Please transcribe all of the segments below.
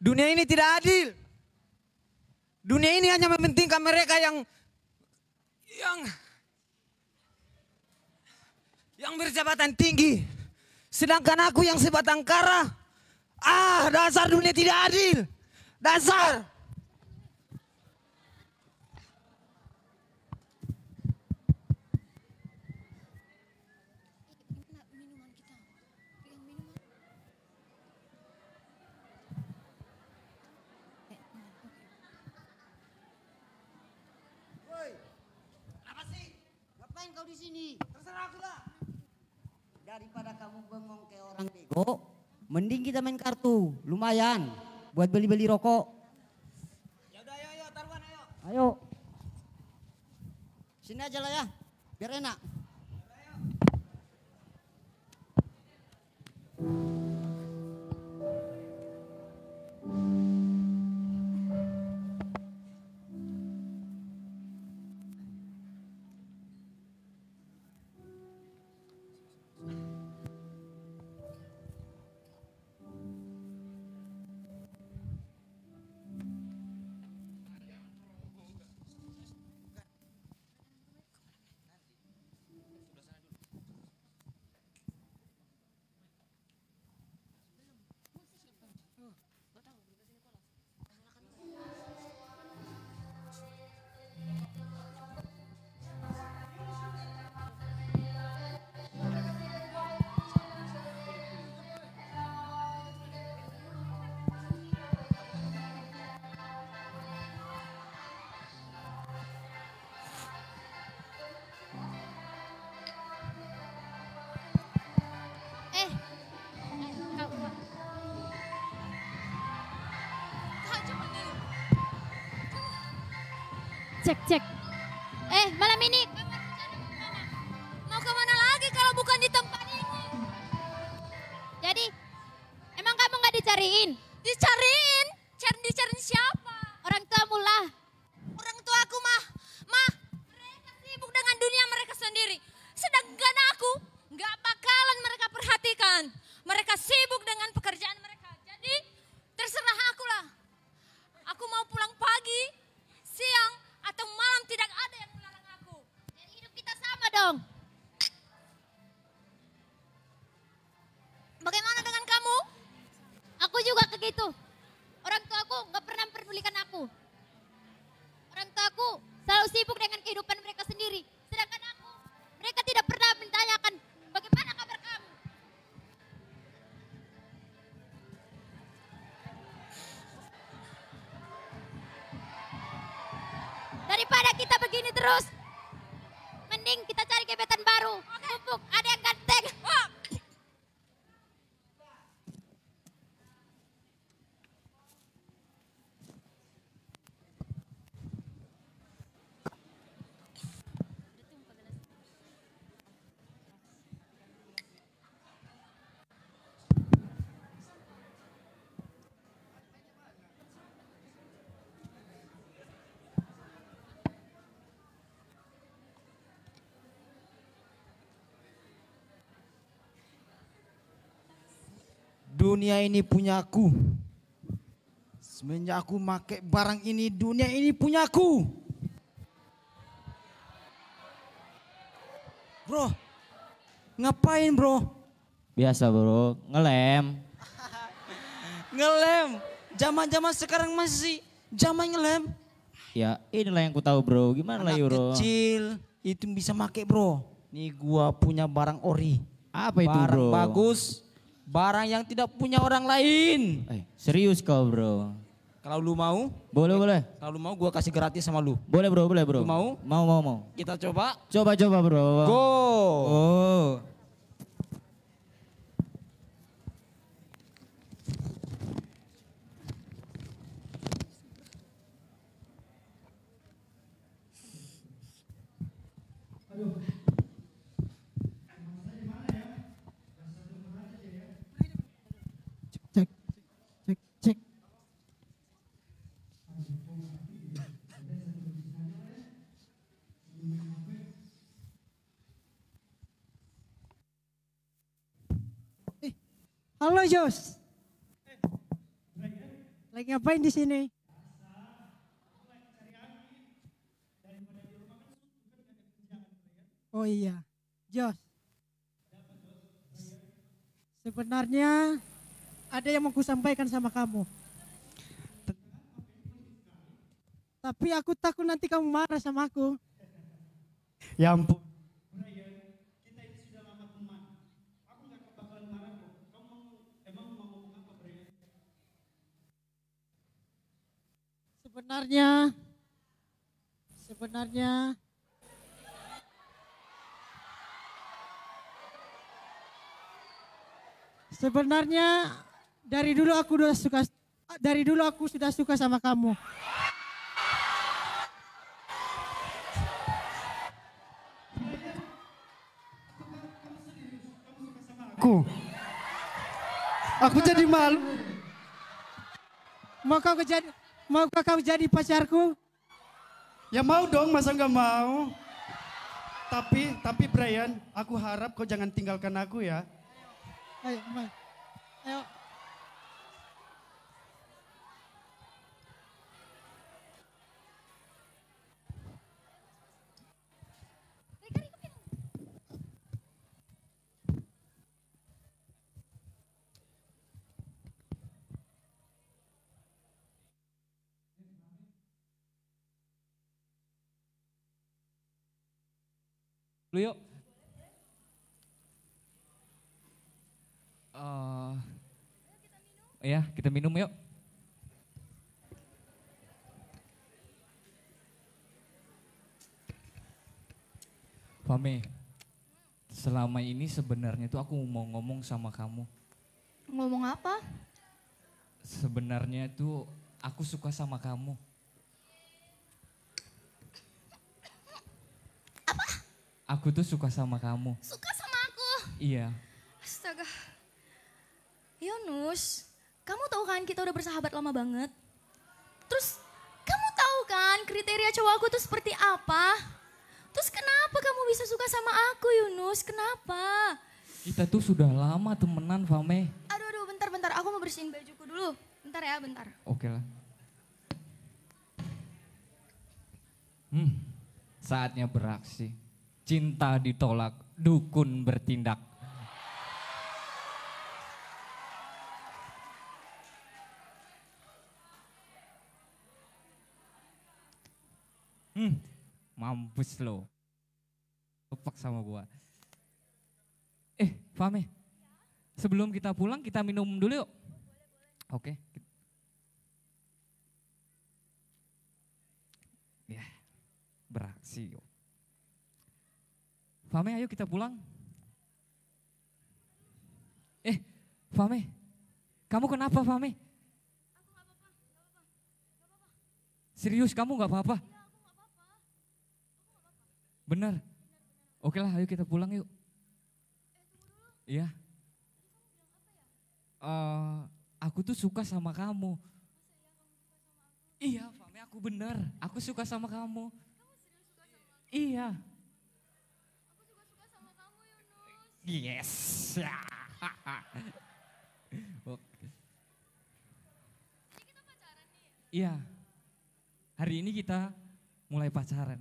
Dunia ini tidak adil. Dunia ini hanya mementingkan mereka yang berjabatan tinggi. Sedangkan aku yang sebatang kara. Dasar dunia tidak adil. Dasar. Apa sih? Ngapain kau di sini? Terserah aku lah. Daripada kamu bengong kayak orang bego, mending kita main kartu. Lumayan buat beli-beli rokok. Ya udah, ayo, taruhan, ayo. Ayo. Sini aja lah ya, biar enak. Cek. Malam ini mau kemana lagi kalau bukan di tempat ini? Jadi, emang kamu nggak dicariin? Dicariin? Dicariin siapa? Orang tuamu lah. Orang tua aku mah, mereka sibuk dengan dunia mereka sendiri. Sedangkan aku nggak bakalan mereka perhatikan. Mereka sibuk dengan pekerjaan mereka. Jadi, terserah aku lah. Aku mau pulang pagi, siang, atau malam tidak ada yang melarang aku. Jadi hidup kita sama dong. Bagaimana dengan kamu? Aku juga begitu. Orang tuaku nggak pernah memperdulikan aku. Orang tuaku selalu sibuk dengan kehidupan mereka sendiri. Sedangkan aku, mereka tidak pernah menanyakan bagaimana kabar kamu. Daripada kita begini terus, mending kita cari gebetan baru. Mumpung ada yang ganteng. Dunia ini punyaku. Semenjak aku pakai barang ini, dunia ini punyaku. Bro, ngapain bro? Biasa bro, ngelem. Ngelem. Zaman-zaman sekarang masih zaman ngelem. Ya inilah yang ku tahu bro, gimana lah Anak bro? kecil itu bisa make bro. Nih gua punya barang ori. Apa itu Barang bro? bagus. Barang yang tidak punya orang lain. Serius kau bro? Kalau lu mau, Boleh. kalau lu mau gua kasih gratis sama lu. Boleh bro. Lu mau? Mau. Kita coba. Coba bro. Go. Oh. Cek. Halo Jos. Lagi ngapain di sini? Oh iya, Jos. Sebenarnya ada yang mau kusampaikan sama kamu. Tapi aku takut nanti kamu marah sama aku. Ya ampun. Sebenarnya sebenarnya dari dulu aku sudah suka sama kamu. Aku jadi malu. Maukah kau jadi pacarku? Ya mau dong, masa nggak mau? Tapi Brian, aku harap kau jangan tinggalkan aku ya. Ayo, ayo. Lu yuk. Ya, kita minum yuk. Fame, selama ini sebenarnya tuh aku mau ngomong sama kamu. Ngomong apa? Sebenarnya tuh aku suka sama kamu. Apa? Aku tuh suka sama kamu. Suka sama aku? Iya. Astaga. Yunus, kamu tahu kan kita udah bersahabat lama banget. Terus kamu tahu kan kriteria cowok aku tuh seperti apa? Terus kenapa kamu bisa suka sama aku Yunus? Kenapa? Kita tuh sudah lama temenan, Fame. Aduh, bentar. Aku mau bersihin bajuku dulu. Bentar ya, bentar. Oke lah. Saatnya beraksi. Cinta ditolak, dukun bertindak. Mampus lo. Lupak sama gua. Fame. Sebelum kita pulang kita minum dulu yuk. Oke. Ya, beraksi yuk. Fame ayo kita pulang. Fame. Kamu kenapa Fame? Serius kamu gak apa-apa? Benar. Oke lah ayo kita pulang yuk. Iya. Aku tuh suka sama kamu. Iya, Fame aku bener. Aku suka sama kamu. Iya. Aku juga suka sama kamu Yunus. Yes. Jadi kita pacaran nih? Iya. Hari ini kita mulai pacaran.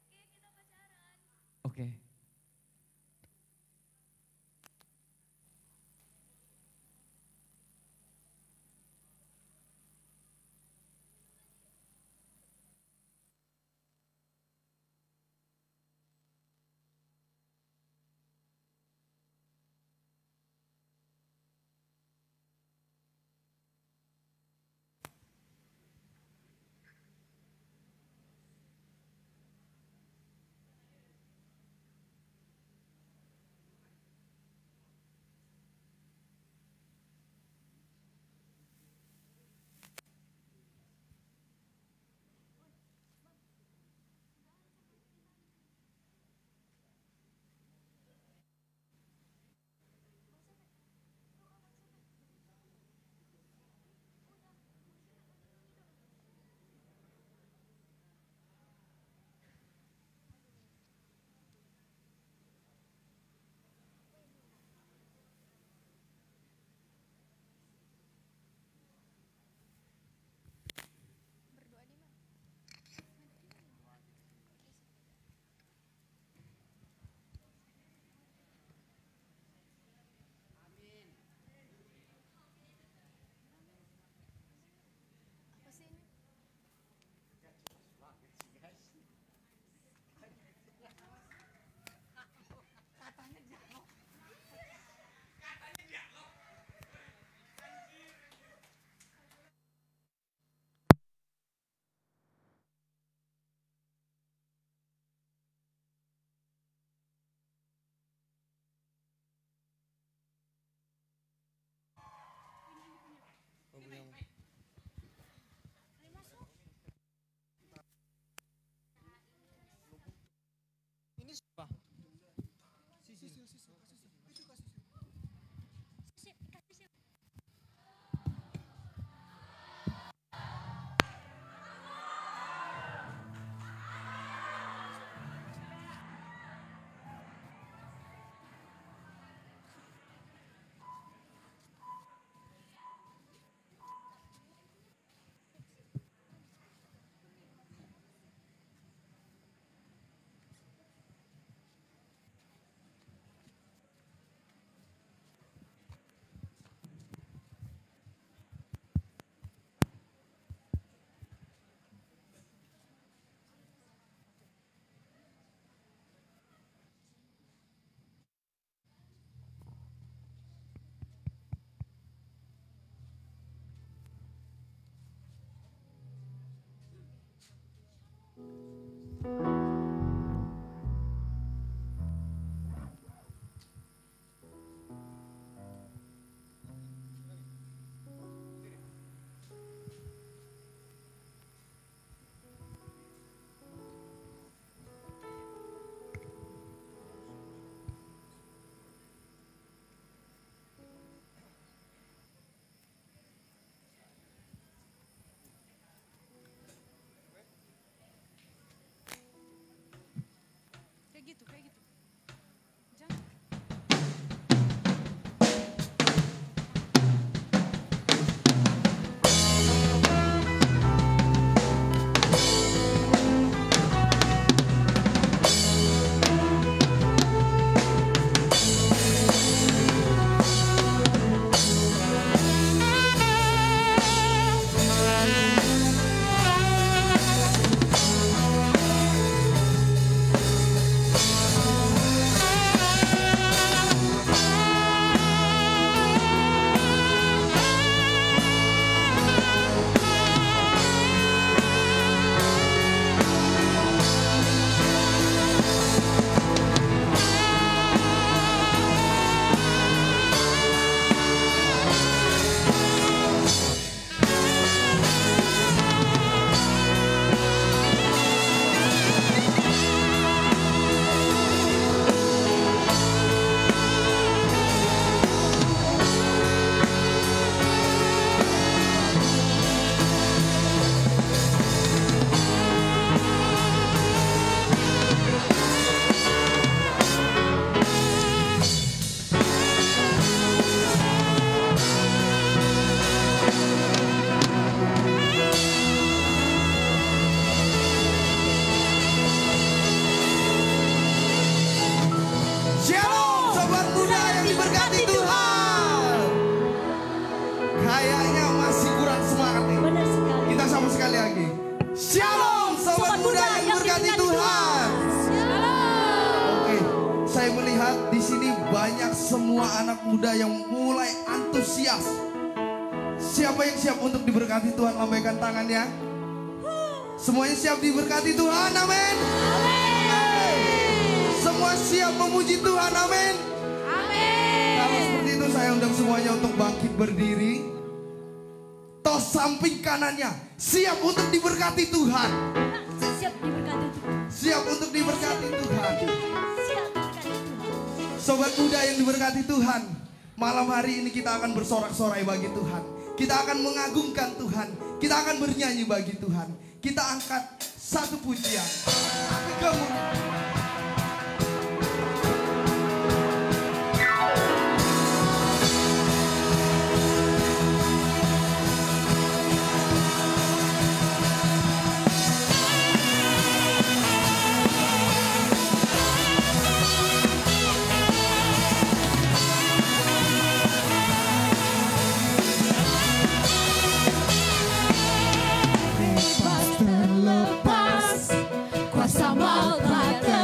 Oke, kita pacaran. Oke. Shalom sobat muda yang diberkati Tuhan. Oke, saya melihat di sini banyak semua anak muda yang mulai antusias. Siapa yang siap untuk diberkati Tuhan, lambaikan tangannya. Semuanya siap diberkati Tuhan, amin. Semua siap memuji Tuhan, amin. Kalau seperti itu saya undang semuanya untuk bangkit berdiri. Tos samping kanannya siap untuk diberkati Tuhan. Siap diberkati Tuhan. Siap untuk diberkati Tuhan. Siap diberkati Tuhan. Sobat muda yang diberkati Tuhan, malam hari ini kita akan bersorak-sorai bagi Tuhan. Kita akan mengagungkan Tuhan. Kita akan bernyanyi bagi Tuhan. Kita angkat satu pujian. Kamu. Terlepas kuasa maut tak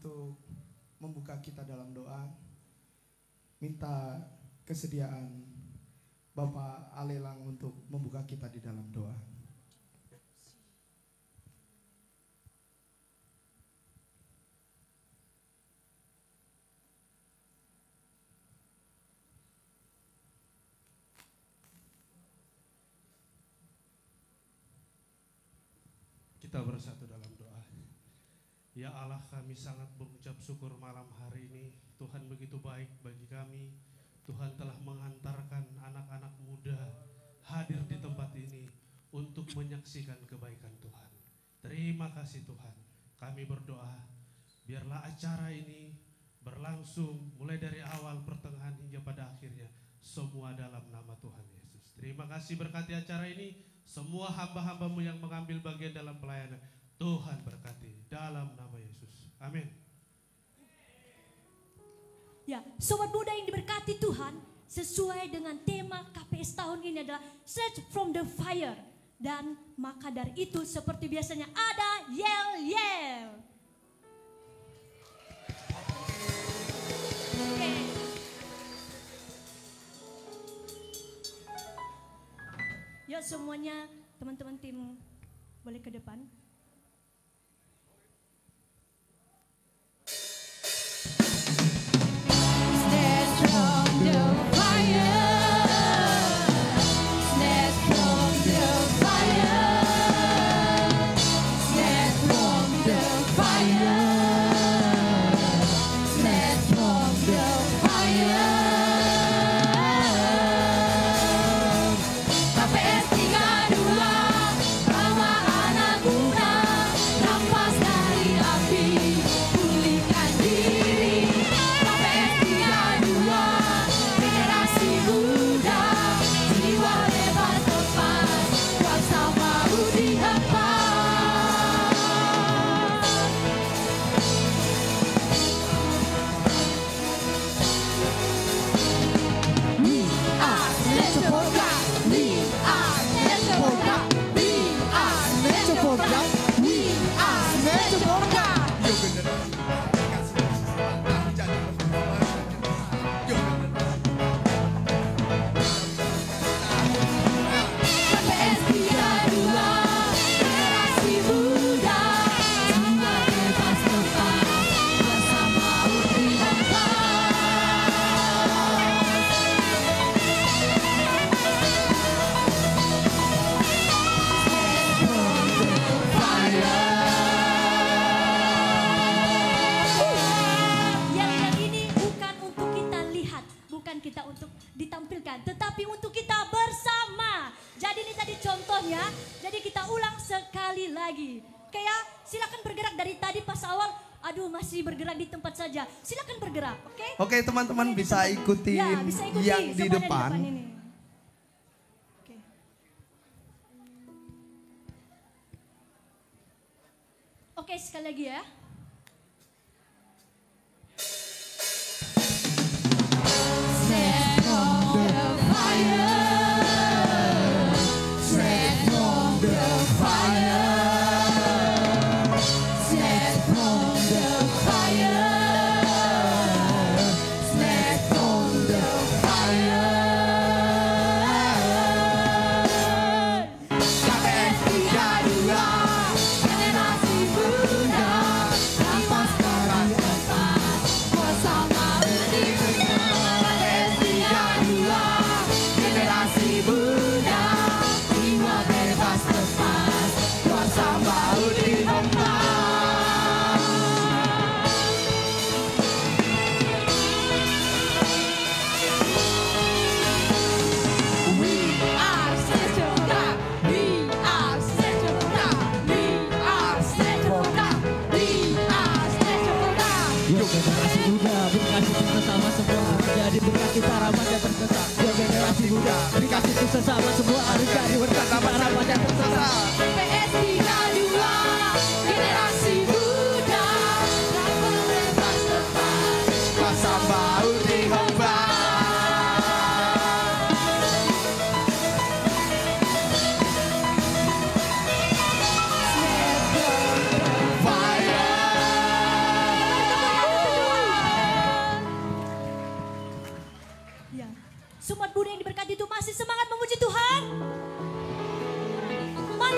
untuk membuka kita dalam doa. Minta kesediaan Bapak Alelang untuk membuka kita di dalam doa. Kita bersatu dalam doa. Ya Allah, kami sangat mengucap syukur malam hari ini. Tuhan begitu baik bagi kami. Tuhan telah mengantarkan anak-anak muda hadir di tempat ini untuk menyaksikan kebaikan Tuhan. Terima kasih Tuhan. Kami berdoa, biarlah acara ini berlangsung mulai dari awal, pertengahan hingga pada akhirnya. Semua dalam nama Tuhan Yesus. Terima kasih, berkati acara ini. Semua hamba-hambamu yang mengambil bagian dalam pelayanan, Tuhan berkati dalam nama Yesus. Amin. Ya, sobat muda yang diberkati Tuhan, sesuai dengan tema KPS tahun ini adalah Search from the Fire. Dan maka dari itu seperti biasanya ada yel-yel. Oke. Yuk semuanya, teman-teman tim boleh ke depan. Silakan bergerak, oke? Oke, teman-teman bisa ikutin ya, bisa ikutin yang di depan. ini. Oke, sekali lagi ya. Generasi muda, jiwa bebas lepas.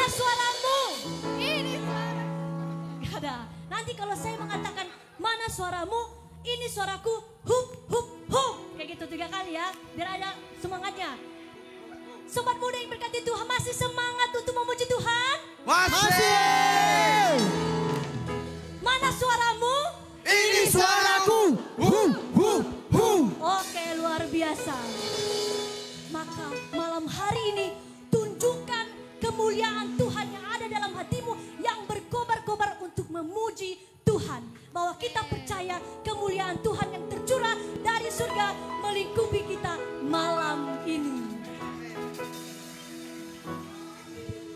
suaramu? Ini suara. Gak ada. Nanti kalau saya mengatakan mana suaramu, ini suaraku, hup hup hup. Kayak gitu 3 kali ya, biar ada semangatnya. Sobat muda yang berkati Tuhan, masih semangat untuk memuji Tuhan? Masih. Mana suaramu? Ini suaraku. Oke, luar biasa. Maka malam hari ini tunjukkan kemuliaan Tuhan yang ada dalam hatimu yang berkobar-kobar untuk memuji Tuhan. Bahwa kita percaya kemuliaan Tuhan yang tercurah dari surga melingkupi kita malam ini.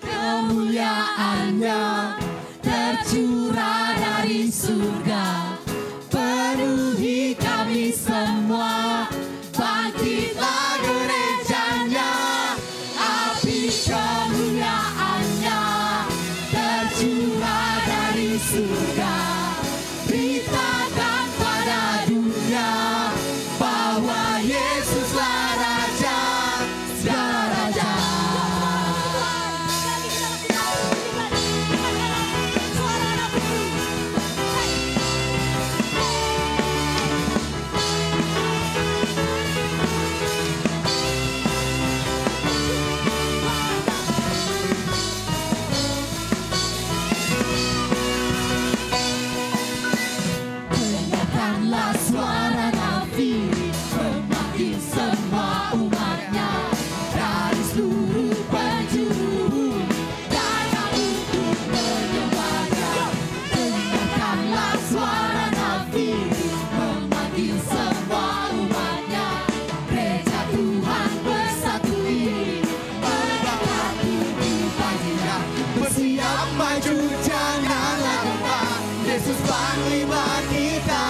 Kemuliaannya tercurah dari surga, penuhi kami semua. Bangkitlah gerejanya, api kemuliaannya tercurah dari surga. Beritakan pada dunia bahwa Yesuslah Raja, segala raja. Dengarkanlah suara nabi memanggil semua umatnya dari seluruh penjuru datang untuk menyembahnya. Dengarkanlah suara nabi memanggil semua umatnya, gereja Tuhan bersatu ini mendekati baginya. Bersiap maju janganlah lupa, Yesus panglima kita.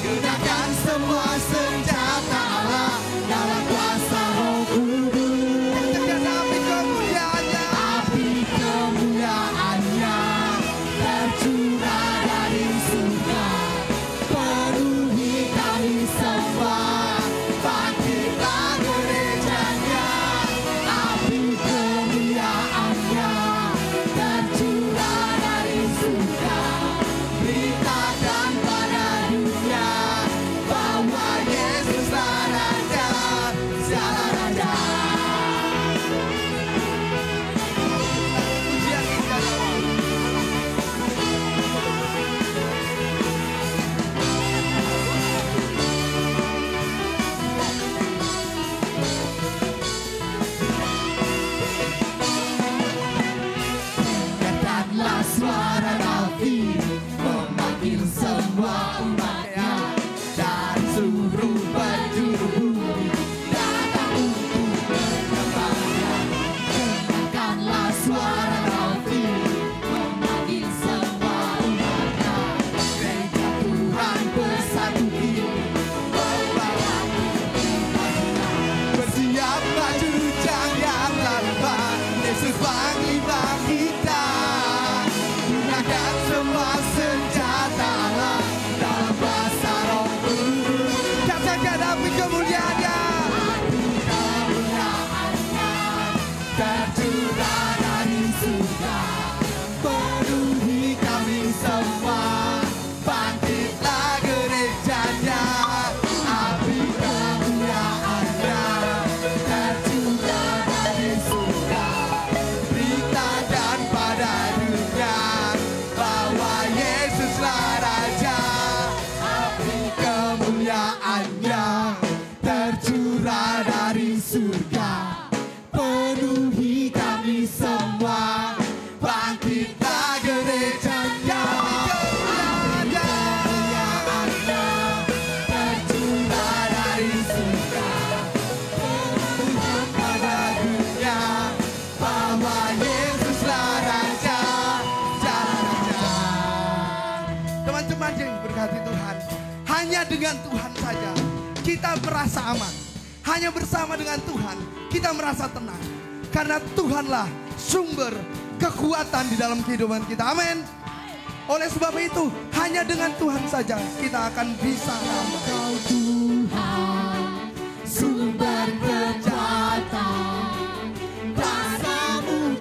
Gunakan semua senjata Allah dalam kuasa Roh Kudus. Api kemuliaannya, api kemuliaannya tercurah dari surga, penuhi kami semua. Bangkitlah gerejanya, api kemuliaannya tercurah dari surga. Beritakan pada dunia bahwa Yesuslah Raja, segala raja. Dengarkanlah suara nabi memanggil semua umatnya dari seluruh penjuru bumi datang untuk menyembahnya. Dengarkanlah suara nabi memanggil semua umatnya, gereja Tuhan bersatu ini membawa baginya. Bersiap maju janganlah lupa, Yesus panglima kita. Gunakan semua senjata Allah dalam kuasa Roh Kudus. Katakan api kemuliaannya, api kemuliaannya tercurah dari surga, penuhi kami semua. Bangkitlah gerejanya, api kemuliaannya tercurah dari surga. Beritakan pada dunia bahwa Yesuslah Raja, api kemuliaannya tercurah dari surga, penuhi kami semua. Bangkitlah gerejanya, api kemuliaannya tercurah dari surga. Beritakan pada dunia bahwa Yesuslah Raja, segala raja. Teman-teman yang berkati Tuhan, hanya dengan Tuhan saja kita merasa aman. Hanya bersama dengan Tuhan kita merasa tenang. Karena Tuhanlah sumber kekuatan di dalam kehidupan kita. Amin. Oleh sebab itu, hanya dengan Tuhan saja kita akan bisa damai. Kau Tuhan, sumber kekuatan, kuasa-Mu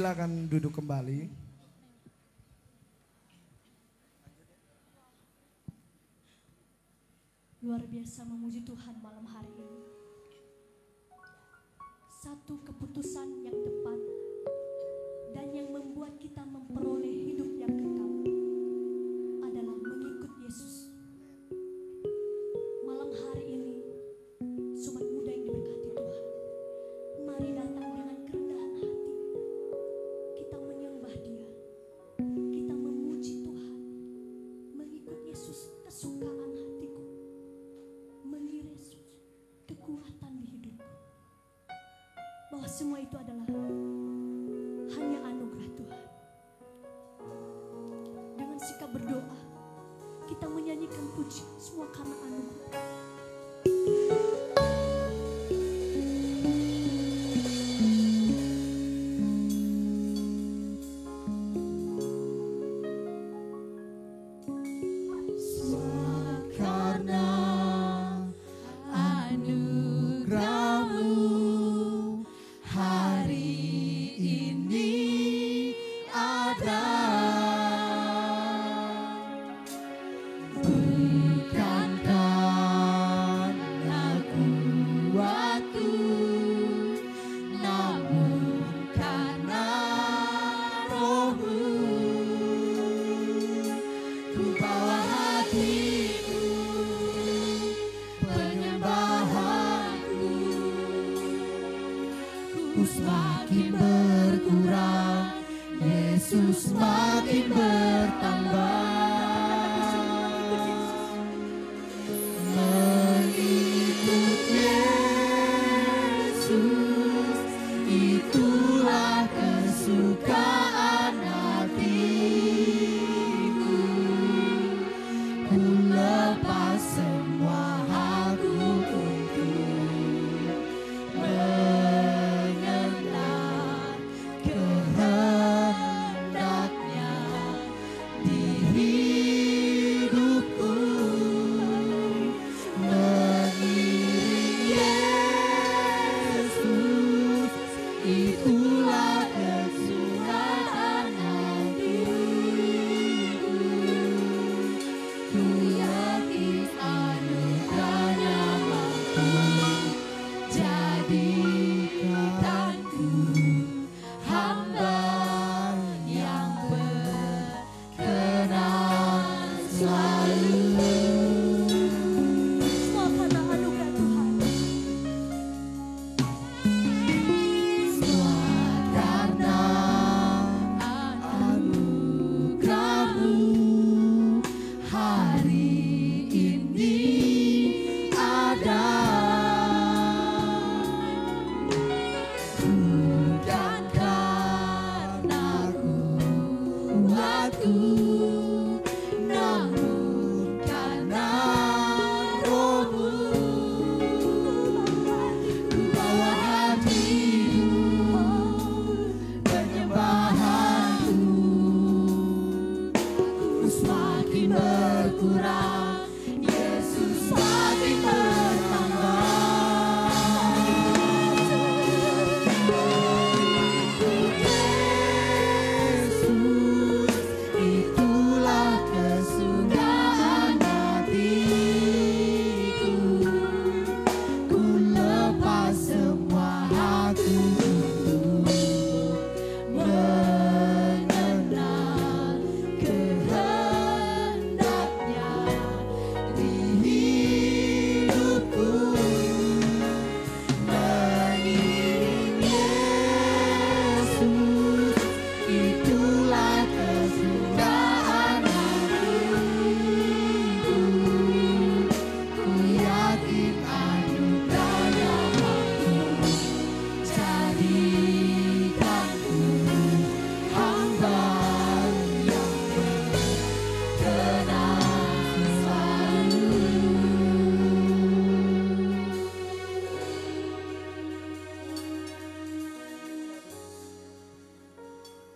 silakan duduk kembali. Luar biasa memuji Tuhan malam hari ini. Satu keputusan yang tepat dan yang membuat kita memperoleh hidup yang kekal adalah mengikut Yesus. Malam hari ini, sobat muda yang diberkati Tuhan, mari datang dengan kerendahan hati. Kita menyembah Dia, kita memuji Tuhan, mengikut Yesus kesukaan hatiku, mengikut Yesus kekuatan di hidupku. Bahwa semua itu adalah hanya anugerah Tuhan. Dengan sikap berdoa, kita menyanyikan puji semua karena anugerah. Semakin berkurang, Yesus semakin bertambah. Mengikut Yesus, itulah kesukaan hatiku. Ku lepas semua hakku untuk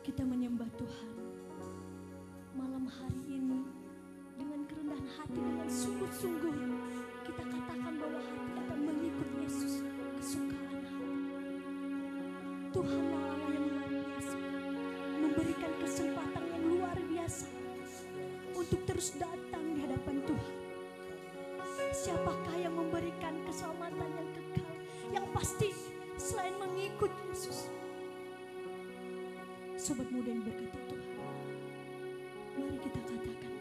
Kita menyembah Tuhan malam hari ini dengan kerendahan hati, dengan sungguh-sungguh kita katakan bahwa hati akan mengikut Yesus kesukaan hati. Tuhanlah Allah yang luar biasa. untuk terus datang di hadapan Tuhan. Siapakah yang memberikan keselamatan yang kekal, yang pasti selain mengikut Yesus? Sobat muda yang berkati Tuhan, mari kita katakan,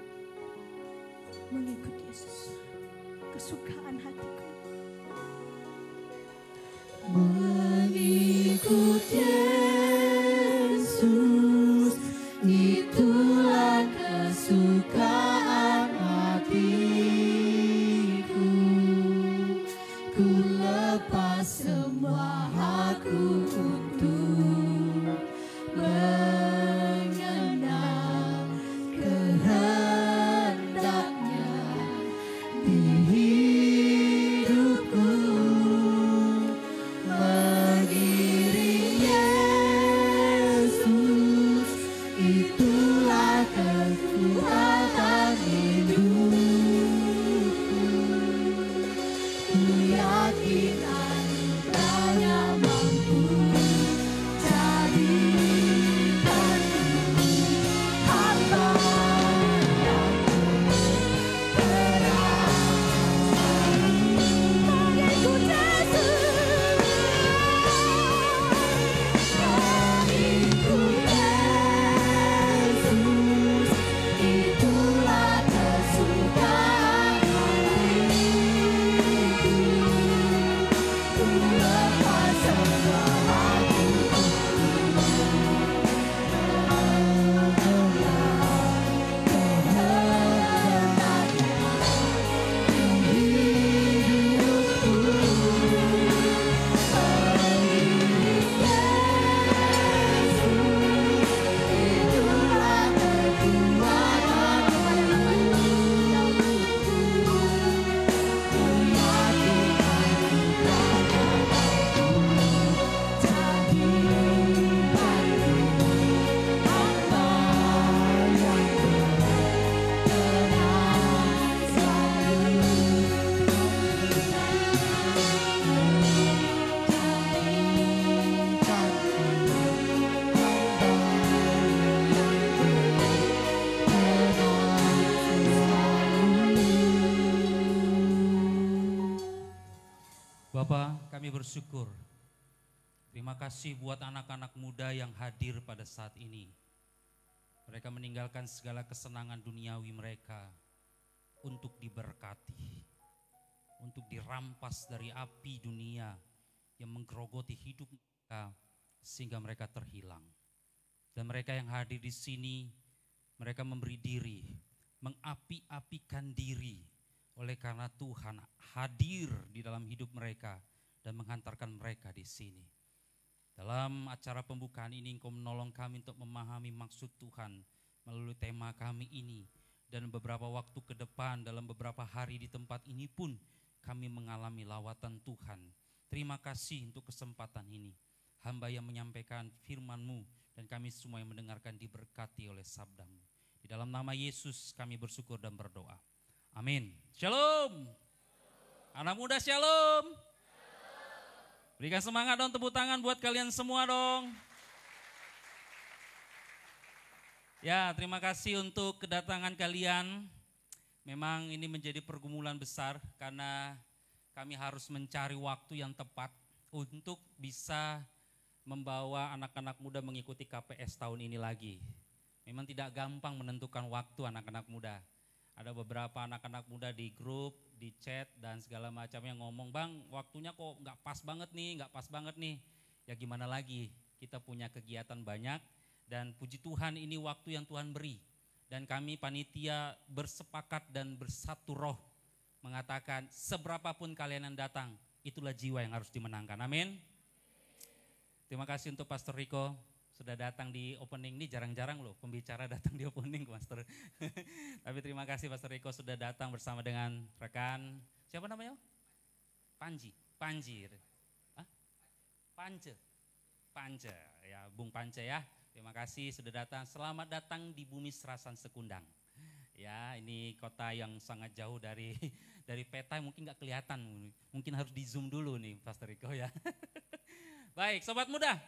mengikut Yesus, kesukaan hatiku. Mengikut Yesus, itulah kesukaan hatiku. Ku lepas semua hakku untuk mengenal kehendaknya di hidupku. Mengiring Yesus, itulah kekuatan hidupku. Ku yakin anugerahnya mampu jadikanku hamba yang mengikut Yesus. Mengikut Yesus, itulah kesukaan hatiku. Ku lepas semua hakku Bapak, kami bersyukur. Terima kasih buat anak-anak muda yang hadir pada saat ini. Mereka meninggalkan segala kesenangan duniawi mereka untuk diberkati, untuk dirampas dari api dunia yang menggerogoti hidup mereka sehingga mereka terhilang. Dan mereka yang hadir di sini, mereka memberi diri, mengapi-apikan diri oleh karena Tuhan hadir di dalam hidup mereka dan menghantarkan mereka di sini. Dalam acara pembukaan ini Engkau menolong kami untuk memahami maksud Tuhan melalui tema kami ini. Dan beberapa waktu ke depan dalam beberapa hari di tempat ini pun kami mengalami lawatan Tuhan. Terima kasih untuk kesempatan ini. Hamba yang menyampaikan firman-Mu dan kami semua yang mendengarkan diberkati oleh sabda-Mu. Di dalam nama Yesus kami bersyukur dan berdoa. Amin. Shalom. Anak muda shalom. Berikan semangat dong, tepuk tangan buat kalian semua dong. Ya, terima kasih untuk kedatangan kalian. Memang ini menjadi pergumulan besar karena kami harus mencari waktu yang tepat untuk bisa membawa anak-anak muda mengikuti KPS tahun ini lagi. Memang tidak gampang menentukan waktu anak-anak muda. Ada beberapa anak-anak muda di grup, di chat dan segala macamnya ngomong, "Bang, waktunya kok nggak pas banget nih." Ya gimana lagi, kita punya kegiatan banyak dan puji Tuhan ini waktu yang Tuhan beri. Dan kami panitia bersepakat dan bersatu roh mengatakan seberapapun kalian yang datang, itulah jiwa yang harus dimenangkan. Amin. Terima kasih untuk Pastor Riko. Sudah datang di opening ini, jarang-jarang loh pembicara datang di opening, Pastor. Tapi terima kasih Pastor Riko sudah datang bersama dengan rekan, siapa namanya? Panji. Hah? Pance, ya Bung Pance ya. Terima kasih sudah datang, selamat datang di bumi Serasan Sekundang. Ya ini kota yang sangat jauh dari peta, mungkin gak kelihatan, mungkin harus di zoom dulu nih Pastor Riko ya. Baik Sobat Muda,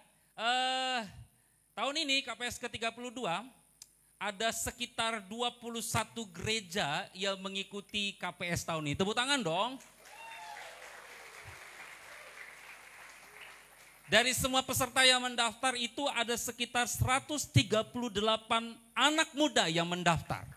tahun ini KPS ke-32 ada sekitar 21 gereja yang mengikuti KPS tahun ini. Tepuk tangan dong. Dari semua peserta yang mendaftar itu ada sekitar 138 anak muda yang mendaftar.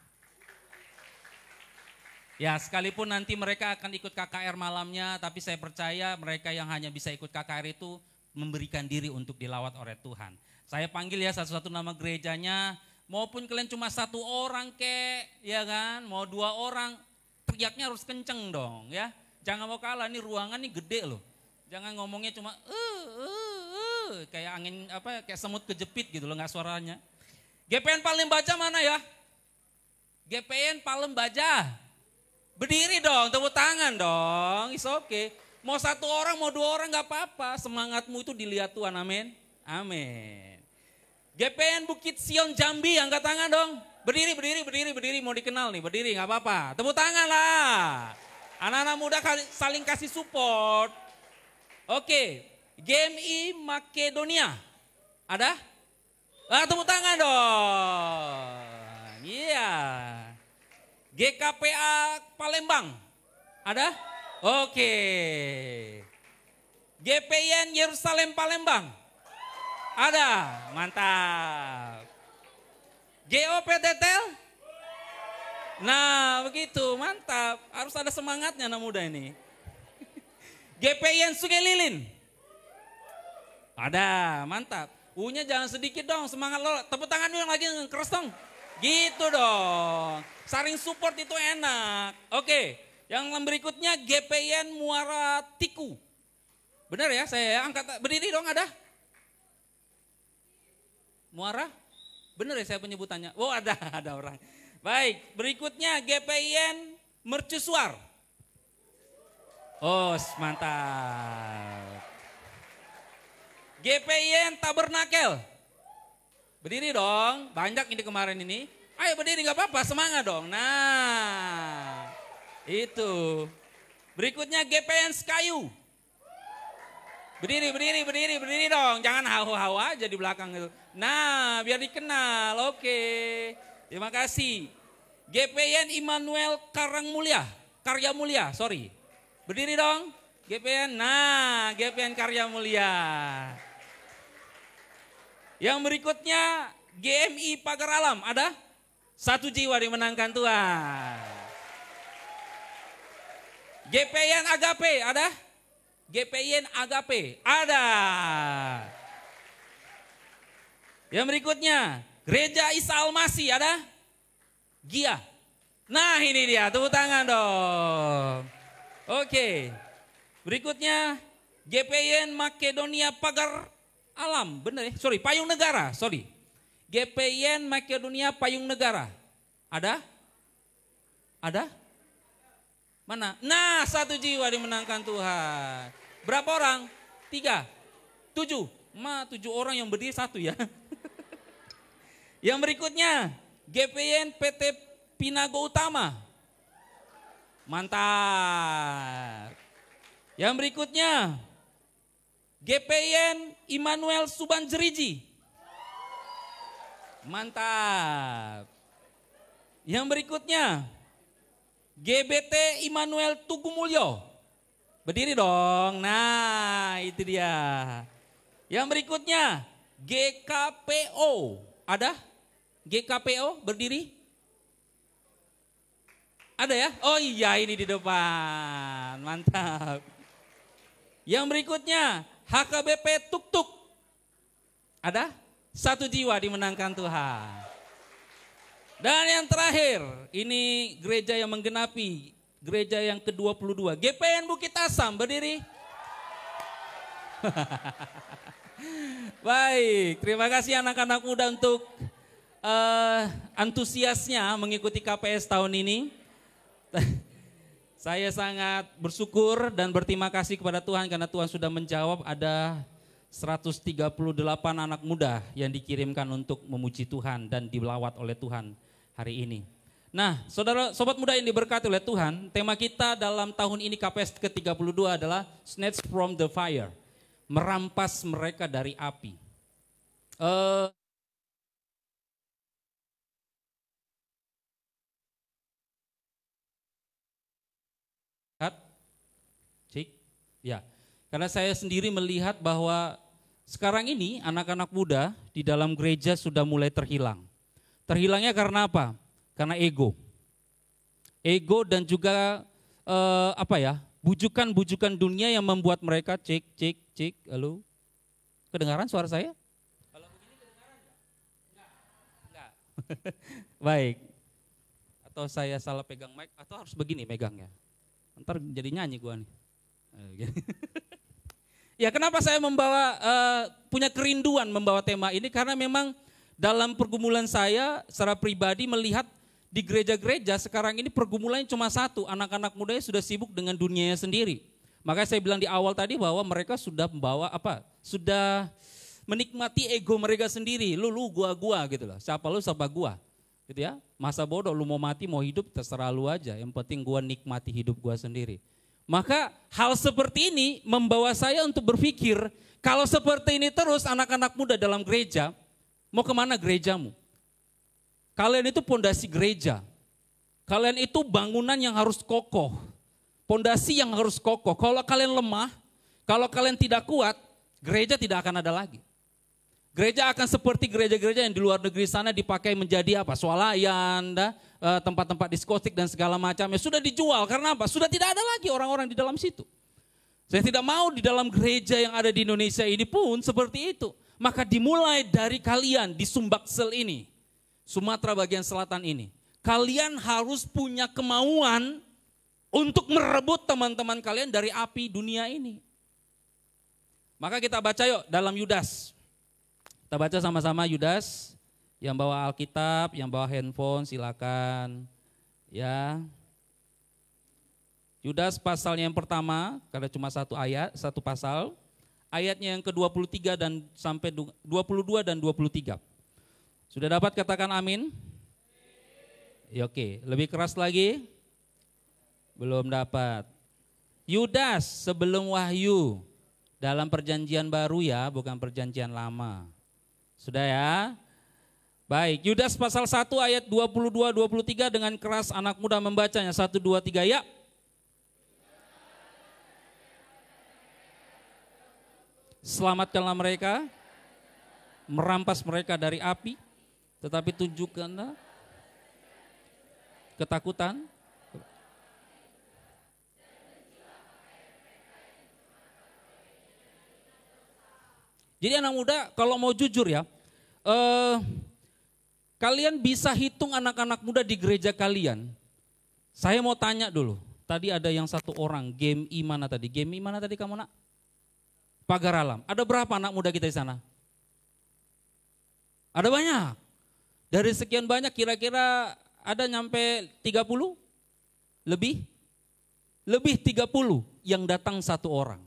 Ya, sekalipun nanti mereka akan ikut KKR malamnya, tapi saya percaya mereka yang hanya bisa ikut KKR itu memberikan diri untuk dilawat oleh Tuhan. Saya panggil ya satu-satu nama gerejanya. Maupun kalian cuma satu orang kek, ya kan, mau 2 orang, teriaknya harus kenceng dong ya. Jangan mau kalah, nih ruangan nih gede loh. Jangan ngomongnya cuma kayak angin apa, kayak semut kejepit gitu loh, nggak suaranya. GPN Palem Baja mana ya? GPN Palem Baja. Berdiri dong, tepuk tangan dong, it's okay. Mau 1 orang, mau 2 orang nggak apa-apa, semangatmu itu dilihat Tuhan, amin. Amin. GPN Bukit Sion Jambi, angkat tangan dong. Berdiri, mau dikenal nih, berdiri nggak apa-apa. Tepuk tangan lah. Anak-anak muda saling kasih support. Oke, GMI Makedonia, ada? Tepuk tangan dong. Iya. GKPA Palembang, ada? Oke. GPN Yerusalem Palembang, ada, mantap. GOP Tetel? Nah begitu, mantap. Harus ada semangatnya anak muda ini. GPN Sungai Lilin? Ada, mantap. U-nya jangan sedikit dong, semangat lo. Tepuk tangan dulu lagi, keras dong. Gitu dong. Saling support itu enak. Oke, yang berikutnya GPN Muara Tiku. Benar ya, saya angkat, berdiri dong ada. Muara? Benar ya saya penyebutannya? Oh ada orang. Baik, berikutnya GPIN Mercusuar. Oh mantap. GPIN Tabernakel. Berdiri dong, banyak ini kemarin ini. Ayo berdiri gak apa-apa, semangat dong. Nah, itu. Berikutnya GPN Sekayu. Berdiri dong, jangan hau-hau aja di belakang itu. Nah, biar dikenal, oke. Terima kasih. GPN Immanuel Karya Mulia, sorry. Berdiri dong, GPN, nah GPN Karya Mulia. Yang berikutnya GMI Pagar Alam, ada? 1 jiwa dimenangkan Tuhan. GPN Agape, ada? GPIN Agape, ada. Yang berikutnya, Gereja Isa Almasi, ada? Gia. Nah ini dia, tepuk tangan dong. Oke, berikutnya GPIN Makedonia Pagar Alam, bener ya? Sorry, Payung Negara, sorry. GPIN Makedonia Payung Negara, ada? Ada? Mana? Nah 1 jiwa dimenangkan Tuhan. Berapa orang? 3, 7. 7 orang yang berdiri 1 ya. Yang berikutnya GPN PT Pinago Utama. Mantap. Yang berikutnya GPN Immanuel Subanjeriji. Mantap. Yang berikutnya GBT Immanuel Tugumulyo. Berdiri dong. Nah, itu dia. Yang berikutnya GKPO. Ada? GKPO berdiri? Ada ya? Oh iya, ini di depan. Mantap. Yang berikutnya HKBP Tuk-Tuk. Ada? 1 jiwa dimenangkan Tuhan. Dan yang terakhir, ini gereja yang menggenapi, gereja yang ke-22. GPN Bukit Asam, berdiri. Baik, terima kasih anak-anak muda untuk antusiasnya mengikuti KPS tahun ini. Saya sangat bersyukur dan berterima kasih kepada Tuhan karena Tuhan sudah menjawab. Ada 138 anak muda yang dikirimkan untuk memuji Tuhan dan dilawat oleh Tuhan hari ini. Nah, saudara, sobat muda yang diberkati oleh Tuhan, tema kita dalam tahun ini KPS ke-32 adalah Snatch from the Fire, merampas mereka dari api. Cik? Ya, karena saya sendiri melihat bahwa sekarang ini anak-anak muda di dalam gereja sudah mulai terhilang. Terhilangnya karena apa? Karena ego. Ego dan juga bujukan-bujukan dunia yang membuat mereka cik. Halo? Kedengaran suara saya? Kalau begini kedengaran enggak? Enggak. Baik. Atau saya salah pegang mic atau harus begini megangnya. Ntar jadi nyanyi gua nih. Ya, kenapa saya punya kerinduan membawa tema ini? Karena memang dalam pergumulan saya secara pribadi melihat di gereja-gereja sekarang ini pergumulannya cuma satu, anak-anak mudanya sudah sibuk dengan dunianya sendiri. Makanya saya bilang di awal tadi bahwa mereka sudah sudah menikmati ego mereka sendiri. Lu gua gitu loh. Siapa lu siapa gua. Gitu ya. Masa bodoh, lu mau mati mau hidup terserah lu aja. Yang penting gua nikmati hidup gua sendiri. Maka hal seperti ini membawa saya untuk berpikir, kalau seperti ini terus anak-anak muda dalam gereja, mau kemana gerejamu? Kalian itu pondasi gereja. Kalian itu bangunan yang harus kokoh. Pondasi yang harus kokoh. Kalau kalian lemah, kalau kalian tidak kuat, gereja tidak akan ada lagi. Gereja akan seperti gereja-gereja yang di luar negeri sana dipakai menjadi apa? Swalayan, tempat-tempat diskotik dan segala macamnya. Sudah dijual karena apa? Sudah tidak ada lagi orang-orang di dalam situ. Saya tidak mau di dalam gereja yang ada di Indonesia ini pun seperti itu. Maka dimulai dari kalian di Sumbaksel ini. Sumatera bagian selatan ini. Kalian harus punya kemauan untuk merebut teman-teman kalian dari api dunia ini. Maka kita baca yuk dalam Yudas. Kita baca sama-sama Yudas. Yang bawa Alkitab, yang bawa handphone silakan. Ya. Yudas pasalnya yang pertama, karena cuma satu ayat, satu pasal. Ayatnya yang ke-23 dan sampai 22 dan 23. Sudah dapat katakan amin? Ya, oke, lebih keras lagi? Belum dapat. Yudas sebelum Wahyu dalam perjanjian baru ya, bukan perjanjian lama. Sudah ya? Baik, Yudas pasal 1 ayat 22-23 dengan keras anak muda membacanya. 1, 2, 3 ya. Selamatkanlah mereka, merampas mereka dari api, tetapi tunjukkanlah ketakutan. Jadi anak muda kalau mau jujur ya, kalian bisa hitung anak-anak muda di gereja kalian. Saya mau tanya dulu, tadi ada yang satu orang, game mana tadi? Game mana tadi kamu nak? Pagar Alam. Ada berapa anak muda kita di sana? Ada banyak. Dari sekian banyak kira-kira ada nyampe 30? Lebih? Lebih 30 yang datang satu orang.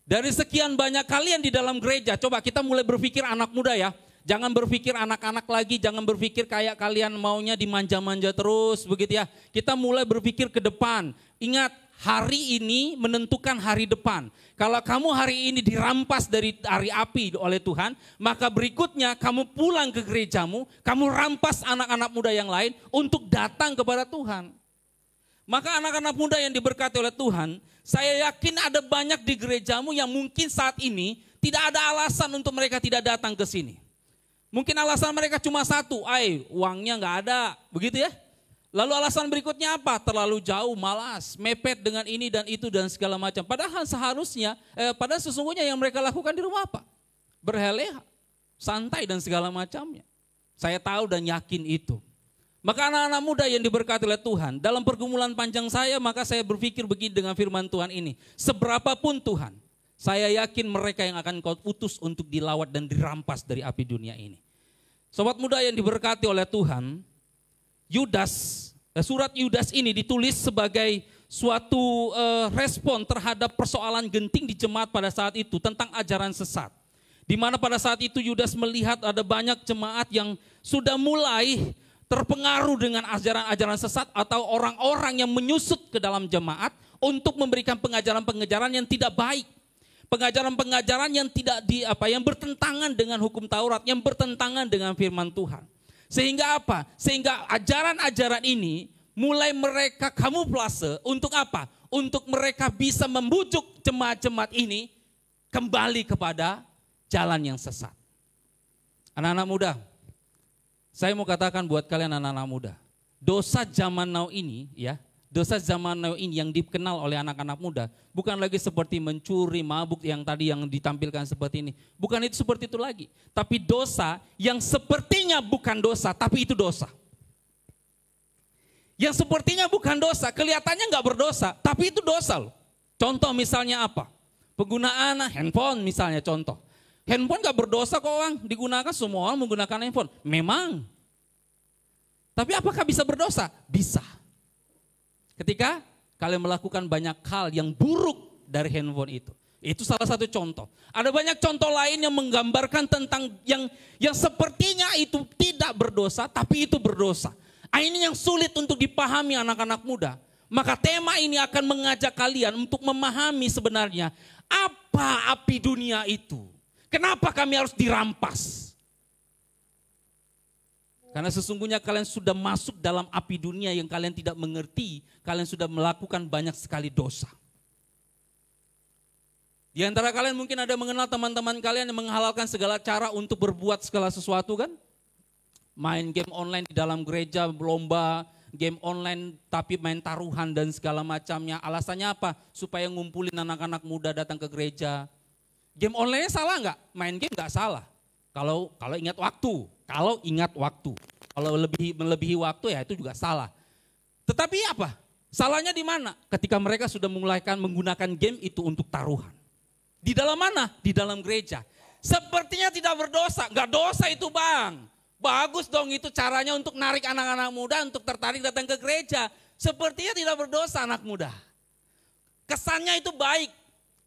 Dari sekian banyak kalian di dalam gereja, coba kita mulai berpikir anak muda ya. Jangan berpikir anak-anak lagi, jangan berpikir kayak kalian maunya dimanja-manja terus begitu ya. Kita mulai berpikir ke depan. Ingat, hari ini menentukan hari depan. Kalau kamu hari ini dirampas dari hari api oleh Tuhan, maka berikutnya kamu pulang ke gerejamu, kamu rampas anak-anak muda yang lain untuk datang kepada Tuhan. Maka anak-anak muda yang diberkati oleh Tuhan, saya yakin ada banyak di gerejamu yang mungkin saat ini tidak ada alasan untuk mereka tidak datang ke sini. Mungkin alasan mereka cuma satu, uangnya nggak ada, begitu ya. Lalu alasan berikutnya apa? Terlalu jauh, malas, mepet dengan ini dan itu dan segala macam. Padahal seharusnya, padahal sesungguhnya yang mereka lakukan di rumah apa? Berleha, santai dan segala macamnya. Saya tahu dan yakin itu. Maka anak-anak muda yang diberkati oleh Tuhan, dalam pergumulan panjang saya, maka saya berpikir begini dengan firman Tuhan ini. Seberapapun Tuhan, saya yakin mereka yang akan kau utus untuk dilawat dan dirampas dari api dunia ini. Sobat muda yang diberkati oleh Tuhan, surat Yudas ini ditulis sebagai suatu respon terhadap persoalan genting di jemaat pada saat itu tentang ajaran sesat. Di mana pada saat itu Yudas melihat ada banyak jemaat yang sudah mulai terpengaruh dengan ajaran-ajaran sesat atau orang-orang yang menyusup ke dalam jemaat untuk memberikan pengajaran-pengajaran yang tidak baik. Pengajaran-pengajaran yang tidak yang bertentangan dengan hukum Taurat, yang bertentangan dengan firman Tuhan. Sehingga apa? Sehingga ajaran-ajaran ini mulai mereka kamuflase untuk apa? Untuk mereka bisa membujuk jemaat-jemaat ini kembali kepada jalan yang sesat. Anak-anak muda, saya mau katakan buat kalian anak-anak muda, dosa zaman now ini ya, dosa zaman now ini yang dikenal oleh anak-anak muda bukan lagi seperti mencuri, mabuk yang tadi yang ditampilkan seperti ini. Bukan itu seperti itu lagi. Tapi dosa yang sepertinya bukan dosa, tapi itu dosa. Yang sepertinya bukan dosa, kelihatannya nggak berdosa, tapi itu dosa loh. Contoh misalnya apa? Penggunaan handphone misalnya contoh. Handphone nggak berdosa kok orang, digunakan semua orang menggunakan handphone. Memang. Tapi apakah bisa berdosa? Bisa. Ketika kalian melakukan banyak hal yang buruk dari handphone itu. Itu salah satu contoh. Ada banyak contoh lain yang menggambarkan tentang yang sepertinya itu tidak berdosa, tapi itu berdosa. Ini yang sulit untuk dipahami anak-anak muda. Maka tema ini akan mengajak kalian untuk memahami sebenarnya apa api dunia itu. Kenapa kami harus dirampas? Karena sesungguhnya kalian sudah masuk dalam api dunia yang kalian tidak mengerti. Kalian sudah melakukan banyak sekali dosa. Di antara kalian mungkin ada mengenal teman-teman kalian yang menghalalkan segala cara untuk berbuat segala sesuatu kan? Main game online di dalam gereja, lomba, game online tapi main taruhan dan segala macamnya. Alasannya apa? Supaya ngumpulin anak-anak muda datang ke gereja. Game online salah nggak? Main game nggak salah. Kalau ingat waktu. Kalau ingat waktu, kalau melebihi waktu ya itu juga salah. Tetapi apa? Salahnya di mana? Ketika mereka sudah memulaikan menggunakan game itu untuk taruhan. Di dalam mana? Di dalam gereja. Sepertinya tidak berdosa, nggak dosa itu bang. Bagus dong itu caranya untuk narik anak-anak muda untuk tertarik datang ke gereja. Sepertinya tidak berdosa anak muda. Kesannya itu baik,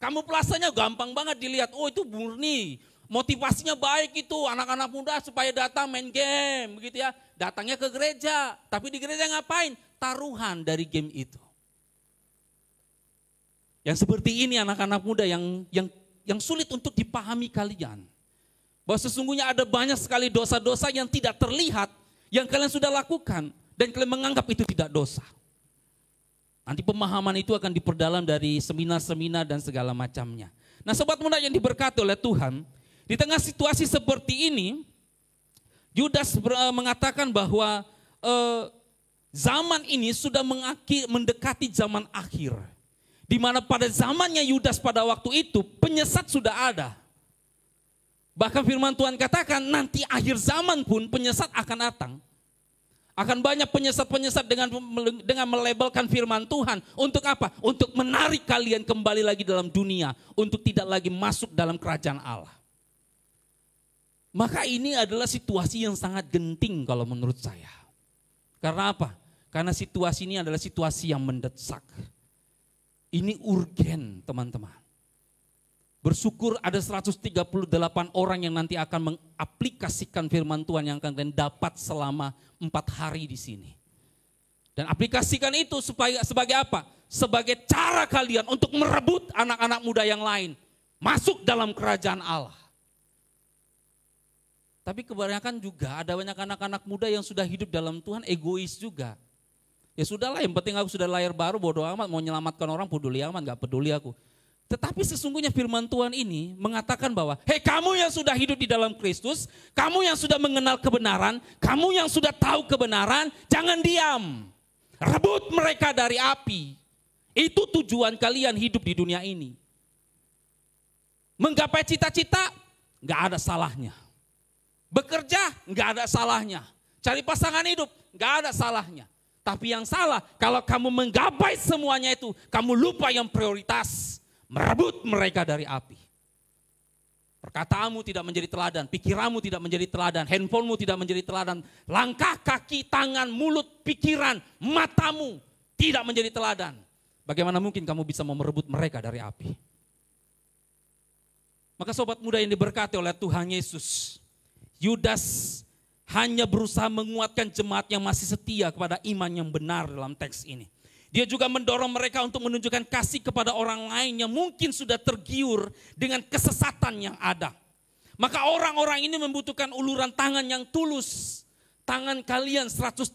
kamuflasenya gampang banget dilihat. Oh itu murni. Motivasinya baik itu anak-anak muda supaya datang main game begitu ya. Datangnya ke gereja, tapi di gereja ngapain? Taruhan dari game itu. Yang seperti ini anak-anak muda yang sulit untuk dipahami kalian. Bahwa sesungguhnya ada banyak sekali dosa-dosa yang tidak terlihat yang kalian sudah lakukan dan kalian menganggap itu tidak dosa. Nanti pemahaman itu akan diperdalam dari seminar-seminar dan segala macamnya. Nah sobat muda yang diberkati oleh Tuhan, di tengah situasi seperti ini, Yudas mengatakan bahwa zaman ini sudah mendekati zaman akhir. Di mana pada zamannya Yudas pada waktu itu, penyesat sudah ada. Bahkan firman Tuhan katakan nanti akhir zaman pun penyesat akan datang. Akan banyak penyesat-penyesat dengan melabelkan firman Tuhan. Untuk apa? Untuk menarik kalian kembali lagi dalam dunia. Untuk tidak lagi masuk dalam kerajaan Allah. Maka ini adalah situasi yang sangat genting kalau menurut saya. Karena apa? Karena situasi ini adalah situasi yang mendesak. Ini urgen teman-teman. Bersyukur ada 138 orang yang nanti akan mengaplikasikan firman Tuhan yang akan kalian dapat selama 4 hari di sini. Dan aplikasikan itu sebagai apa? Sebagai cara kalian untuk merebut anak-anak muda yang lain. Masuk dalam kerajaan Allah. Tapi kebanyakan juga ada banyak anak-anak muda yang sudah hidup dalam Tuhan egois juga. Ya sudahlah yang penting aku sudah lahir baru bodo amat mau menyelamatkan orang peduli amat gak peduli aku. Tetapi sesungguhnya firman Tuhan ini mengatakan bahwa hei kamu yang sudah hidup di dalam Kristus, kamu yang sudah mengenal kebenaran, kamu yang sudah tahu kebenaran, jangan diam. Rebut mereka dari api. Itu tujuan kalian hidup di dunia ini. Menggapai cita-cita gak ada salahnya. Bekerja nggak ada salahnya. Cari pasangan hidup nggak ada salahnya. Tapi yang salah kalau kamu menggapai semuanya itu, kamu lupa yang prioritas. Merebut mereka dari api. Perkataanmu tidak menjadi teladan, pikiranmu tidak menjadi teladan, handphonemu tidak menjadi teladan. Langkah, kaki, tangan, mulut, pikiran, matamu tidak menjadi teladan. Bagaimana mungkin kamu bisa mau merebut mereka dari api? Maka sobat muda yang diberkati oleh Tuhan Yesus, Yudas hanya berusaha menguatkan jemaat yang masih setia kepada iman yang benar dalam teks ini. Dia juga mendorong mereka untuk menunjukkan kasih kepada orang lain yang mungkin sudah tergiur dengan kesesatan yang ada. Maka orang-orang ini membutuhkan uluran tangan yang tulus. Tangan kalian 138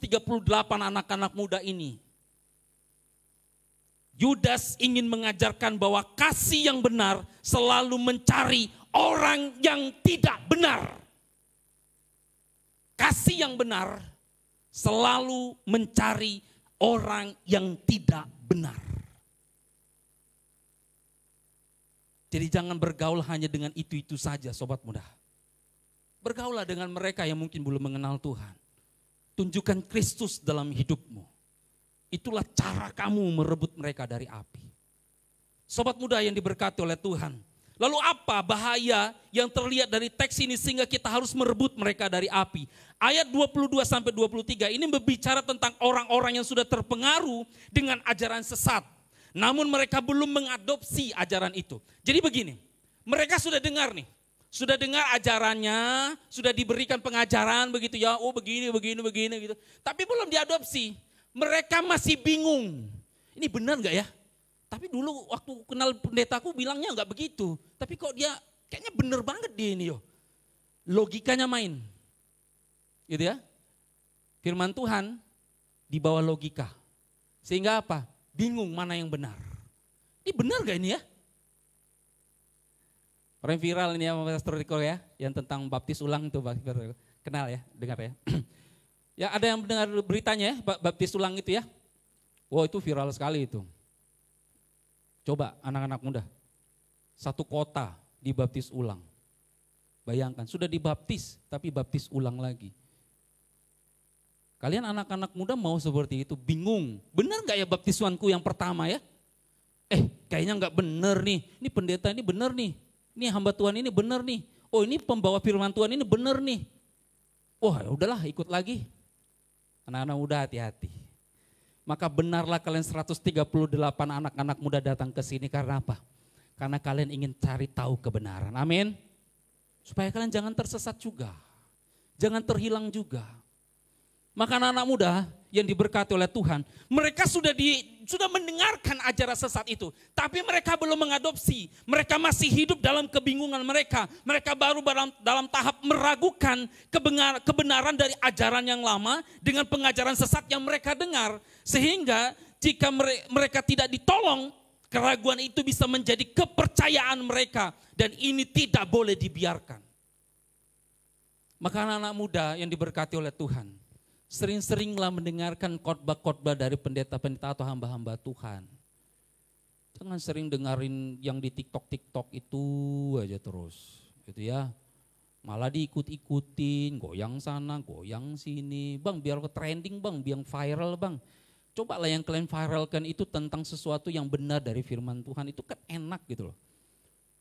anak-anak muda ini. Yudas ingin mengajarkan bahwa kasih yang benar selalu mencari orang yang tidak benar. Kasih yang benar selalu mencari orang yang tidak benar. Jadi jangan bergaul hanya dengan itu-itu saja, sobat muda. Bergaulah dengan mereka yang mungkin belum mengenal Tuhan. Tunjukkan Kristus dalam hidupmu. Itulah cara kamu merebut mereka dari api. Sobat muda yang diberkati oleh Tuhan. Lalu apa bahaya yang terlihat dari teks ini sehingga kita harus merebut mereka dari api? Ayat 22 sampai 23 ini berbicara tentang orang-orang yang sudah terpengaruh dengan ajaran sesat. Namun mereka belum mengadopsi ajaran itu. Jadi begini, mereka sudah dengar nih. Sudah dengar ajarannya, sudah diberikan pengajaran begitu ya, oh begini gitu. Tapi belum diadopsi. Mereka masih bingung. Ini benar nggak ya? Tapi dulu waktu kenal pendetaku bilangnya nggak begitu. Tapi kok dia kayaknya bener banget dia ini yo. Logikanya main. Gitu ya. Firman Tuhan di bawah logika. Sehingga apa? Bingung mana yang benar. Ini benar gak ini ya? Orang viral ini ya Pastor Riko ya. Yang tentang baptis ulang itu. Kenal ya, dengar ya. Ya ada yang mendengar beritanya ya, baptis ulang itu ya. Wow itu viral sekali itu. Coba anak-anak muda, satu kota dibaptis ulang. Bayangkan, sudah dibaptis tapi baptis ulang lagi. Kalian anak-anak muda mau seperti itu, bingung. Benar gak ya baptisuanku yang pertama ya? Kayaknya gak benar nih, ini pendeta ini benar nih. Ini hamba Tuhan ini benar nih. Oh ini pembawa firman Tuhan ini benar nih. Wah ya udahlah ikut lagi. Anak-anak muda hati-hati. Maka benarlah kalian 138 anak-anak muda datang ke sini karena apa? Karena kalian ingin cari tahu kebenaran. Amin. Supaya kalian jangan tersesat juga. Jangan terhilang juga. Maka anak-anak muda yang diberkati oleh Tuhan, mereka sudah mendengarkan ajaran sesat itu, tapi mereka belum mengadopsi. Mereka masih hidup dalam kebingungan mereka. Mereka baru dalam tahap meragukan kebenaran dari ajaran yang lama dengan pengajaran sesat yang mereka dengar. Sehingga jika mereka tidak ditolong, keraguan itu bisa menjadi kepercayaan mereka dan ini tidak boleh dibiarkan. Maka anak-anak muda yang diberkati oleh Tuhan, sering-seringlah mendengarkan khotbah-khotbah dari pendeta-pendeta atau hamba-hamba Tuhan. Jangan sering dengerin yang di TikTok itu aja terus, gitu ya. Malah diikut-ikutin, goyang sana, goyang sini. Bang, biar trending bang, biar viral bang. Cobalah yang kalian viralkan itu tentang sesuatu yang benar dari firman Tuhan, itu kan enak gitu loh.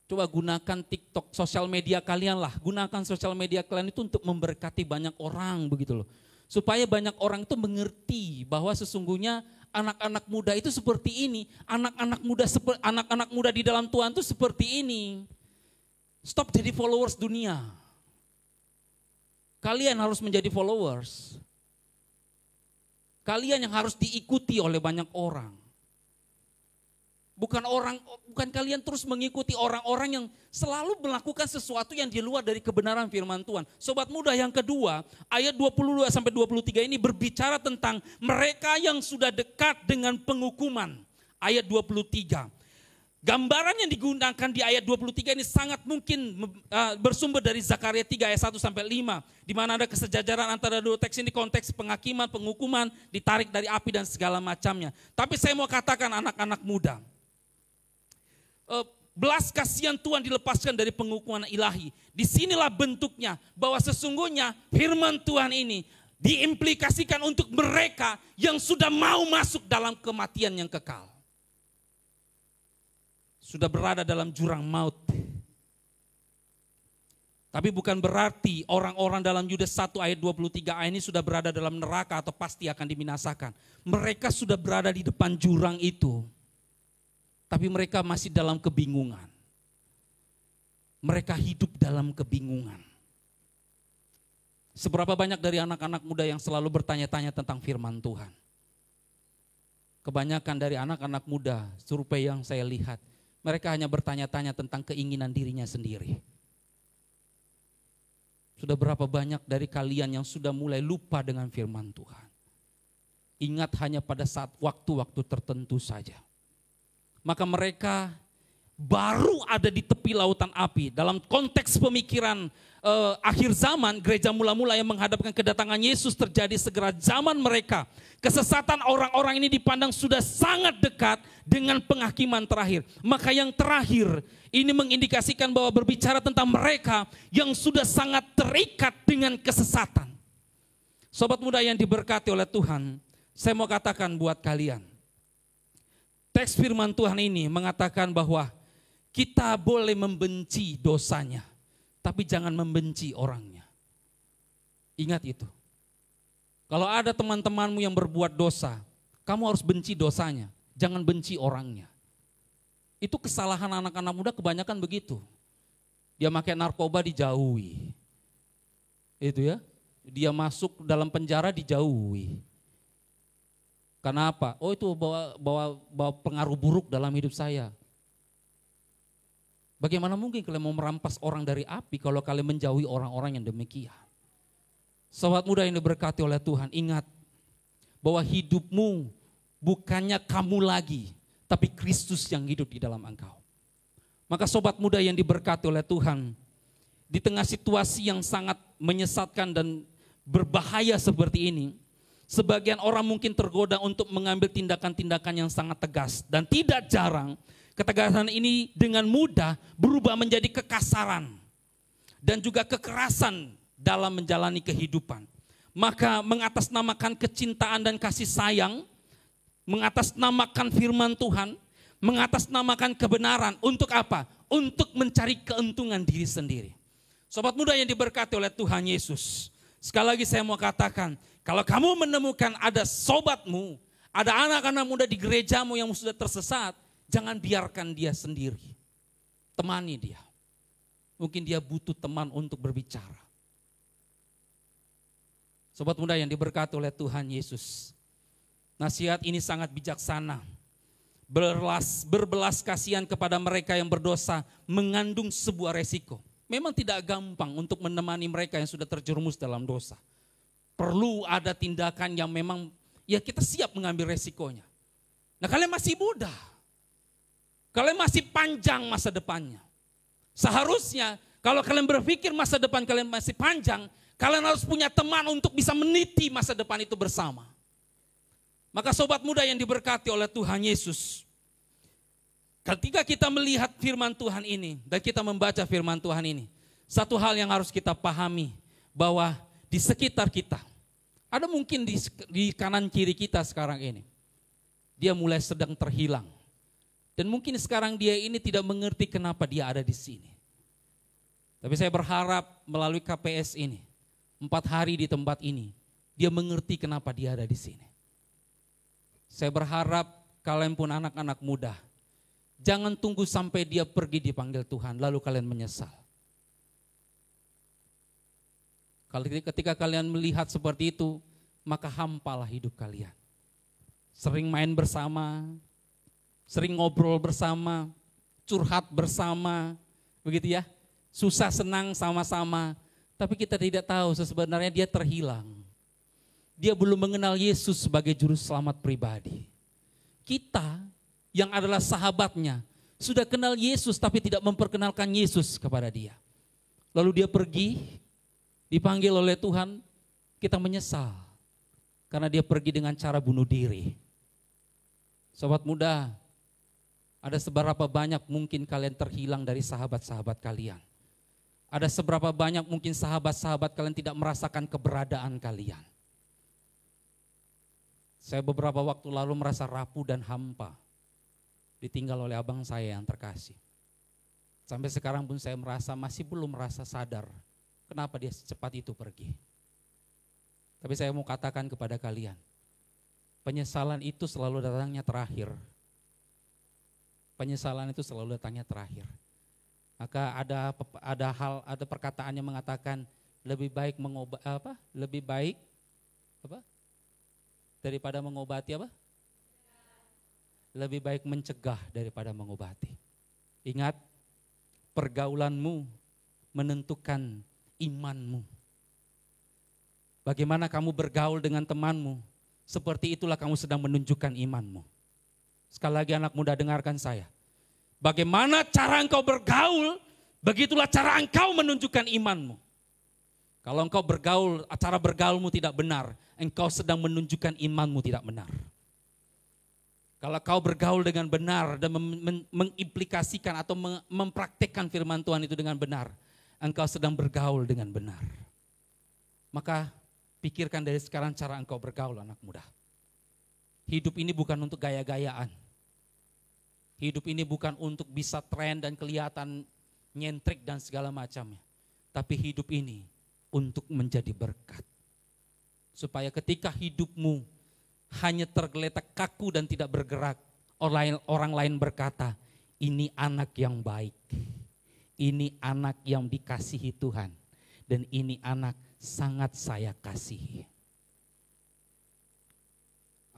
Coba gunakan TikTok, sosial media kalian lah, gunakan sosial media kalian itu untuk memberkati banyak orang begitu loh. Supaya banyak orang itu mengerti bahwa sesungguhnya anak-anak muda itu seperti ini. Anak-anak muda di dalam Tuhan itu seperti ini. Stop jadi followers dunia. Kalian harus menjadi followers. Kalian yang harus diikuti oleh banyak orang. Bukan kalian terus mengikuti orang-orang yang selalu melakukan sesuatu yang di luar dari kebenaran firman Tuhan. Sobat muda yang kedua, ayat 22 sampai 23 ini berbicara tentang mereka yang sudah dekat dengan penghukuman. Ayat 23. Gambaran yang digunakan di ayat 23 ini sangat mungkin bersumber dari Zakaria 3 ayat 1 sampai 5. Di mana ada kesejajaran antara dua teks ini, konteks penghakiman, penghukuman, ditarik dari api dan segala macamnya. Tapi saya mau katakan anak-anak muda, belas kasihan Tuhan dilepaskan dari penghukuman ilahi. Disinilah bentuknya bahwa sesungguhnya firman Tuhan ini diimplikasikan untuk mereka yang sudah mau masuk dalam kematian yang kekal. Sudah berada dalam jurang maut. Tapi bukan berarti orang-orang dalam Yudas 1 ayat 23a ini sudah berada dalam neraka atau pasti akan dibinasakan. Mereka sudah berada di depan jurang itu. Tapi mereka masih dalam kebingungan. Mereka hidup dalam kebingungan. Seberapa banyak dari anak-anak muda yang selalu bertanya-tanya tentang firman Tuhan? Kebanyakan dari anak-anak muda, survei yang saya lihat, mereka hanya bertanya-tanya tentang keinginan dirinya sendiri. Sudah berapa banyak dari kalian yang sudah mulai lupa dengan firman Tuhan? Ingat hanya pada saat waktu-waktu tertentu saja. maka mereka baru ada di tepi lautan api. Dalam konteks pemikiran akhir zaman, gereja mula-mula yang menghadapkan kedatangan Yesus terjadi segera zaman mereka. Kesesatan orang-orang ini dipandang sudah sangat dekat dengan penghakiman terakhir. Maka yang terakhir ini mengindikasikan bahwa berbicara tentang mereka yang sudah sangat terikat dengan kesesatan. Sobat muda yang diberkati oleh Tuhan, saya mau katakan buat kalian. Teks firman Tuhan ini mengatakan bahwa kita boleh membenci dosanya, tapi jangan membenci orangnya. Ingat itu. Kalau ada teman-temanmu yang berbuat dosa, kamu harus benci dosanya, jangan benci orangnya. Itu kesalahan anak-anak muda kebanyakan begitu. Dia pakai narkoba dijauhi. Itu ya. Dia masuk dalam penjara dijauhi. Karena apa? Oh itu bawa pengaruh buruk dalam hidup saya. Bagaimana mungkin kalian mau merampas orang dari api kalau kalian menjauhi orang-orang yang demikian? Sobat muda yang diberkati oleh Tuhan, ingat bahwa hidupmu bukannya kamu lagi, tapi Kristus yang hidup di dalam engkau. Maka sobat muda yang diberkati oleh Tuhan, di tengah situasi yang sangat menyesatkan dan berbahaya seperti ini, sebagian orang mungkin tergoda untuk mengambil tindakan-tindakan yang sangat tegas. Dan tidak jarang ketegasan ini dengan mudah berubah menjadi kekasaran dan juga kekerasan dalam menjalani kehidupan. Maka mengatasnamakan kecintaan dan kasih sayang, mengatasnamakan firman Tuhan, mengatasnamakan kebenaran. Untuk apa? Untuk mencari keuntungan diri sendiri. Sobat muda yang diberkati oleh Tuhan Yesus, sekali lagi saya mau katakan, kalau kamu menemukan ada sobatmu, ada anak-anak muda di gerejamu yang sudah tersesat, jangan biarkan dia sendiri. Temani dia. Mungkin dia butuh teman untuk berbicara. Sobat muda yang diberkati oleh Tuhan Yesus, nasihat ini sangat bijaksana. Berbelas kasihan kepada mereka yang berdosa mengandung sebuah resiko. Memang tidak gampang untuk menemani mereka yang sudah terjerumus dalam dosa. Perlu ada tindakan yang memang ya kita siap mengambil resikonya. Nah kalian masih muda. Kalian masih panjang masa depannya. Seharusnya kalau kalian berpikir masa depan kalian masih panjang, kalian harus punya teman untuk bisa meniti masa depan itu bersama. Maka sobat muda yang diberkati oleh Tuhan Yesus, ketika kita melihat firman Tuhan ini dan kita membaca firman Tuhan ini, satu hal yang harus kita pahami bahwa di sekitar kita, ada mungkin di kanan kiri kita sekarang ini, dia mulai sedang terhilang. Dan mungkin sekarang dia ini tidak mengerti kenapa dia ada di sini. Tapi saya berharap melalui KPS ini, 4 hari di tempat ini, dia mengerti kenapa dia ada di sini. Saya berharap kalian pun anak-anak muda, jangan tunggu sampai dia pergi dipanggil Tuhan, lalu kalian menyesal. Ketika kalian melihat seperti itu, maka hampalah hidup kalian. Sering main bersama, sering ngobrol bersama, curhat bersama, begitu ya. Susah senang sama-sama, tapi kita tidak tahu sebenarnya dia terhilang. Dia belum mengenal Yesus sebagai juru selamat pribadi. Kita yang adalah sahabatnya sudah kenal Yesus tapi tidak memperkenalkan Yesus kepada dia. Lalu dia pergi, dipanggil oleh Tuhan, kita menyesal. Karena dia pergi dengan cara bunuh diri. Sobat muda, ada seberapa banyak mungkin kalian terhilang dari sahabat-sahabat kalian. Ada seberapa banyak mungkin sahabat-sahabat kalian tidak merasakan keberadaan kalian. Saya beberapa waktu lalu merasa rapuh dan hampa. Ditinggal oleh abang saya yang terkasih. Sampai sekarang pun saya masih belum merasa sadar kenapa dia secepat itu pergi. Tapi saya mau katakan kepada kalian, penyesalan itu selalu datangnya terakhir. Penyesalan itu selalu datangnya terakhir. Maka ada perkataan yang mengatakan lebih baik daripada mengobati apa? Lebih baik mencegah daripada mengobati. Ingat, pergaulanmu menentukan imanmu. Bagaimana kamu bergaul dengan temanmu, seperti itulah kamu sedang menunjukkan imanmu. Sekali lagi anak muda dengarkan saya. Bagaimana cara engkau bergaul, begitulah cara engkau menunjukkan imanmu. Kalau engkau bergaul, cara bergaulmu tidak benar, engkau sedang menunjukkan imanmu tidak benar. Kalau kau bergaul dengan benar dan mengimplikasikan atau mempraktekkan firman Tuhan itu dengan benar, engkau sedang bergaul dengan benar. Maka pikirkan dari sekarang cara engkau bergaul, anak muda. Hidup ini bukan untuk gaya-gayaan. Hidup ini bukan untuk bisa tren dan kelihatan nyentrik dan segala macamnya. Tapi hidup ini untuk menjadi berkat. Supaya ketika hidupmu hanya tergeletak kaku dan tidak bergerak, orang lain berkata, ini anak yang baik. Ini anak yang dikasihi Tuhan. Dan ini anak sangat saya kasihi.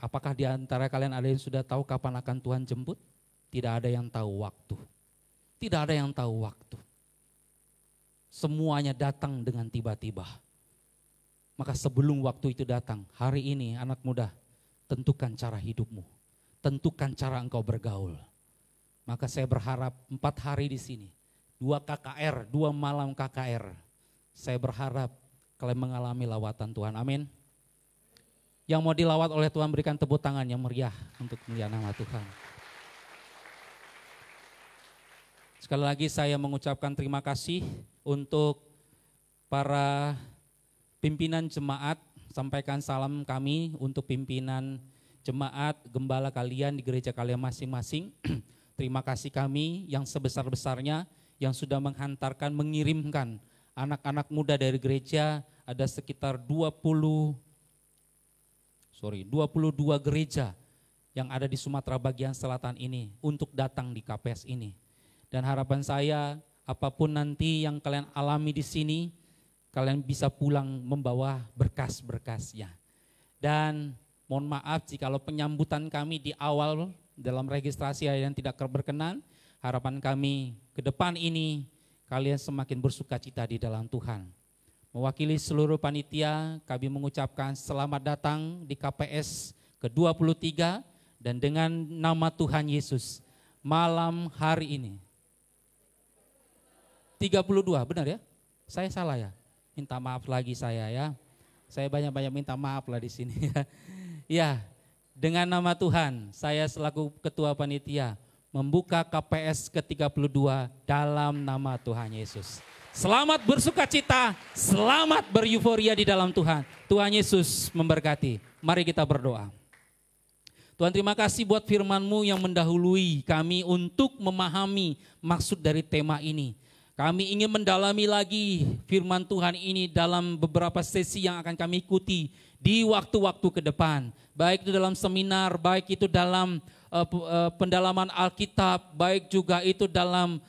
Apakah di antara kalian ada yang sudah tahu kapan akan Tuhan jemput? Tidak ada yang tahu waktu. Tidak ada yang tahu waktu. Semuanya datang dengan tiba-tiba. Maka sebelum waktu itu datang, hari ini anak muda, tentukan cara hidupmu. Tentukan cara engkau bergaul. Maka saya berharap 4 hari di sini, 2 KKR, 2 malam KKR. Saya berharap kalian mengalami lawatan Tuhan. Amin. Yang mau dilawat oleh Tuhan berikan tepuk tangan yang meriah untuk mulia nama Tuhan. Sekali lagi saya mengucapkan terima kasih untuk para pimpinan jemaat. Sampaikan salam kami untuk pimpinan jemaat, gembala kalian di gereja kalian masing-masing. Terima kasih kami yang sebesar-besarnya yang sudah menghantarkan, mengirimkan anak-anak muda dari gereja. Ada sekitar 22 gereja yang ada di Sumatera bagian selatan ini untuk datang di KPS ini. Dan harapan saya, apapun nanti yang kalian alami di sini, kalian bisa pulang membawa berkas-berkasnya. Dan mohon maaf jikalau penyambutan kami di awal dalam registrasi yang tidak berkenan, harapan kami ke depan ini kalian semakin bersuka cita di dalam Tuhan. Mewakili seluruh panitia, kami mengucapkan selamat datang di KPS ke-23 dan dengan nama Tuhan Yesus, malam hari ini. 32, benar ya? Saya salah ya? Minta maaf lagi saya ya. Saya banyak-banyak minta maaf lah di sini ya. Ya, dengan nama Tuhan, saya selaku ketua panitia membuka KPS ke-32 dalam nama Tuhan Yesus. Selamat bersuka cita, selamat beryuforia di dalam Tuhan. Tuhan Yesus memberkati. Mari kita berdoa. Tuhan, terima kasih buat firman-Mu yang mendahului kami untuk memahami maksud dari tema ini. Kami ingin mendalami lagi firman Tuhan ini dalam beberapa sesi yang akan kami ikuti di waktu-waktu ke depan. Baik itu dalam seminar, baik itu dalam pendalaman Alkitab, baik juga itu dalam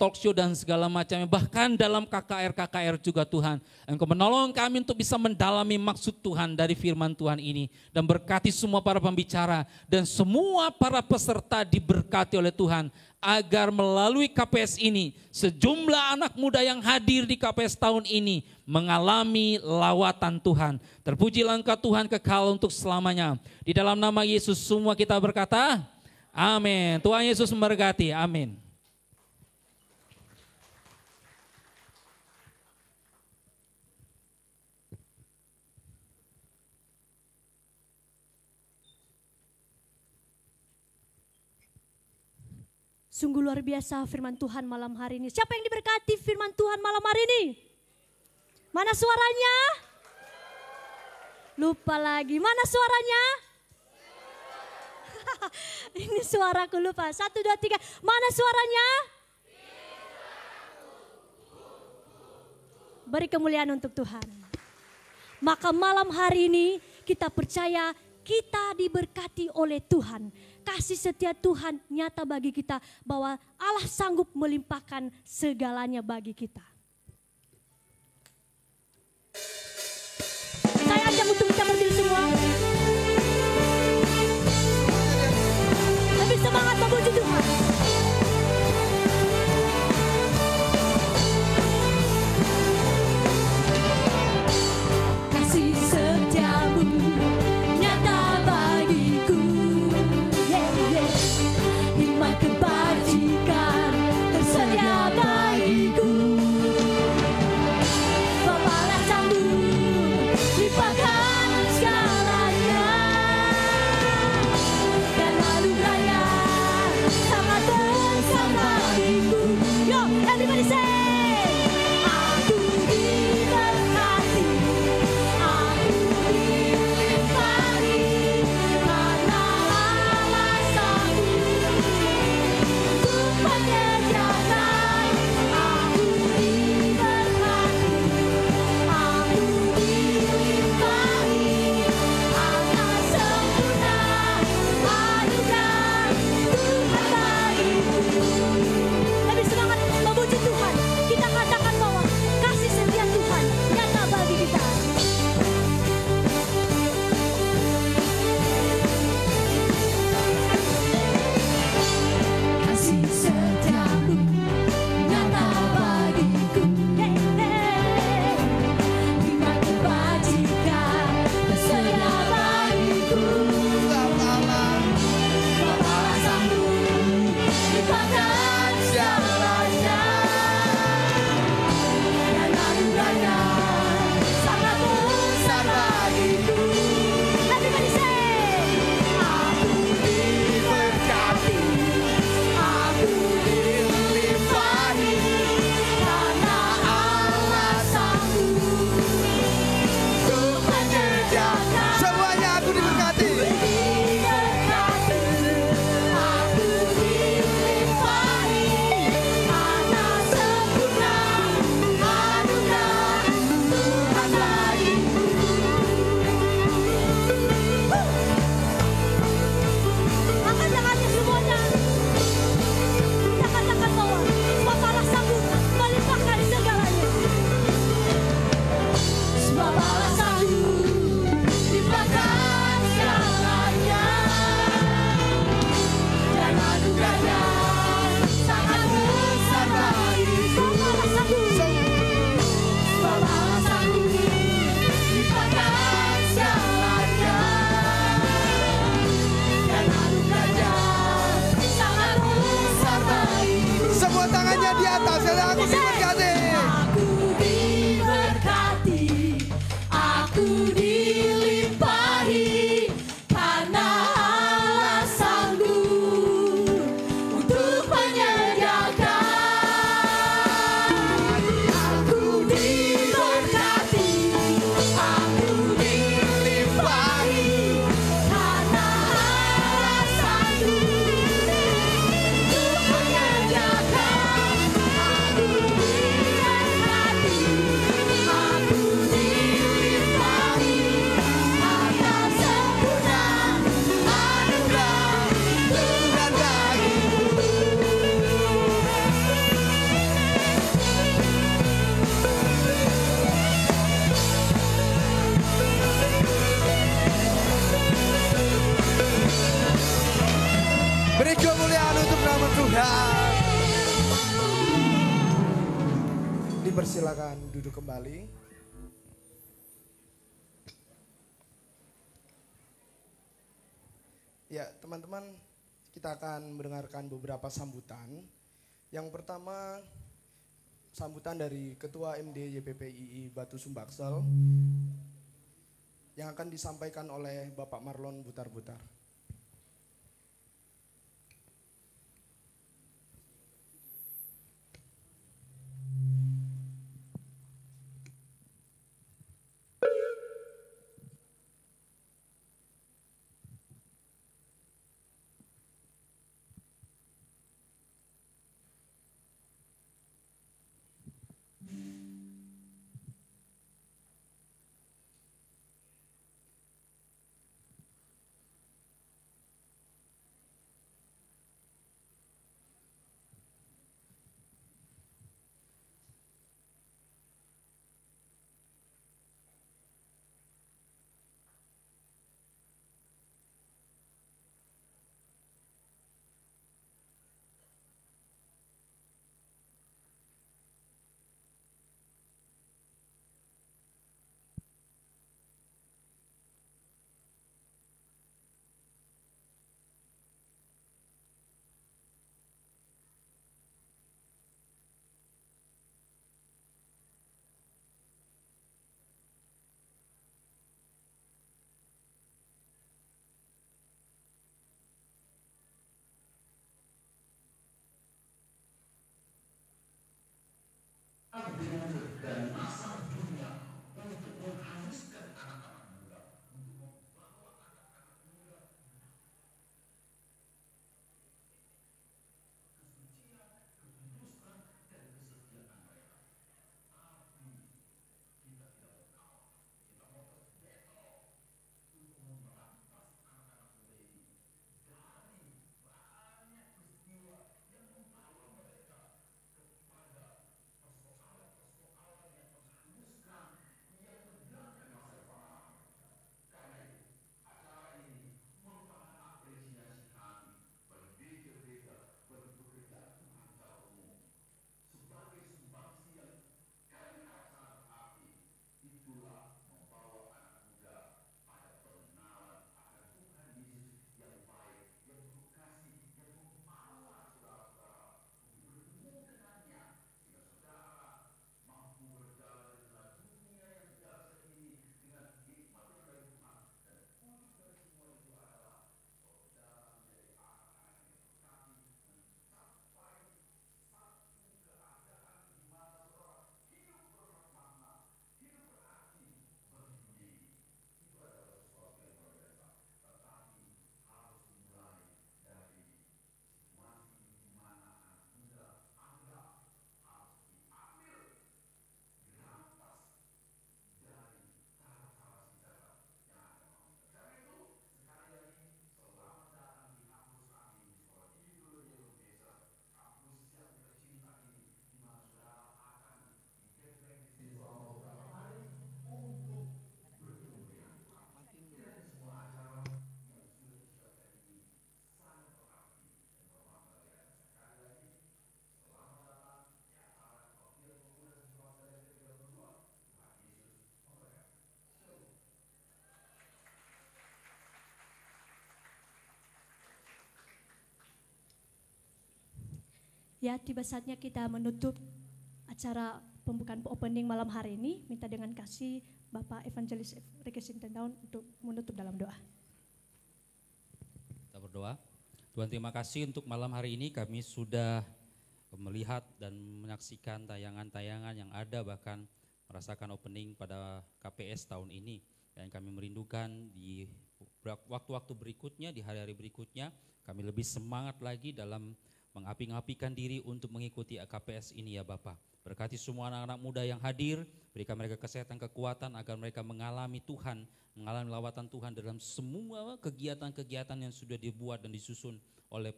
talk show dan segala macamnya, bahkan dalam KKR juga Tuhan. Engkau menolong kami untuk bisa mendalami maksud Tuhan dari firman Tuhan ini. Dan berkati semua para pembicara dan semua para peserta diberkati oleh Tuhan. Agar melalui KPS ini sejumlah anak muda yang hadir di KPS tahun ini mengalami lawatan Tuhan. Terpujilah Engkau Tuhan kekal untuk selamanya. Di dalam nama Yesus semua kita berkata, amin. Tuhan Yesus memberkati, amin. Sungguh luar biasa firman Tuhan malam hari ini. Siapa yang diberkati firman Tuhan malam hari ini? Mana suaranya? Lupa lagi. Mana suaranya? Ini suaraku lupa. 1, 2, 3. Mana suaranya? Beri kemuliaan untuk Tuhan. Maka malam hari ini kita percaya kita diberkati oleh Tuhan. Kasih setia Tuhan nyata bagi kita bahwa Allah sanggup melimpahkan segalanya bagi kita. Saya ajak untuk kita berdiri semua. Lebih semangat memuji Tuhan. Kasih setiamu nyata bagiku. atas, yang aku diberkati. Aku diberkati, aku dilimpahi, karena Allah sanggup untuk menyediakan. Aku diberkati, aku dilimpahi, karena Allah sanggup untuk menyediakan. Aku diberkati, aku dilimpahi, karena sempurna anugerah Tuhan bagiku. Beri kemuliaan untuk nama Tuhan. Dipersilakan duduk kembali. Ya, teman-teman, kita akan mendengarkan beberapa sambutan. Yang pertama, sambutan dari Ketua MD YPPII Batu Sumbaksel yang akan disampaikan oleh Bapak Marlon Butar-Butar. Ya, tiba saatnya kita menutup acara pembukaan opening malam hari ini. Minta dengan kasih Bapak Evangelis Ricky Sintendaun untuk menutup dalam doa. Kita berdoa. Tuhan, terima kasih untuk malam hari ini kami sudah melihat dan menyaksikan tayangan-tayangan yang ada, bahkan merasakan opening pada KPS tahun ini. Dan kami merindukan di waktu-waktu berikutnya, di hari-hari berikutnya, kami lebih semangat lagi dalam mengapi-ngapikan diri untuk mengikuti KPS ini ya Bapak. Berkati semua anak-anak muda yang hadir, berikan mereka kesehatan, kekuatan agar mereka mengalami Tuhan, mengalami lawatan Tuhan dalam semua kegiatan-kegiatan yang sudah dibuat dan disusun oleh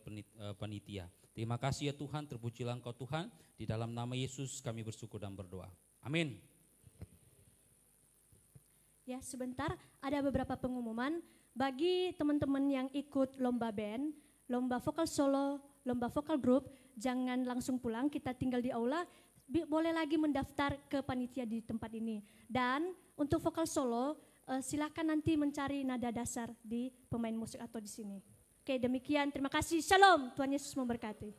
panitia. Terima kasih ya Tuhan, terpujilah Engkau Tuhan, di dalam nama Yesus kami bersyukur dan berdoa. Amin. Ya, sebentar ada beberapa pengumuman bagi teman-teman yang ikut lomba band, lomba vokal solo, lomba vokal group, jangan langsung pulang, kita tinggal di aula, boleh lagi mendaftar ke panitia di tempat ini. Dan untuk vokal solo, silakan nanti mencari nada dasar di pemain musik atau di sini. Oke, demikian, terima kasih, shalom, Tuhan Yesus memberkati.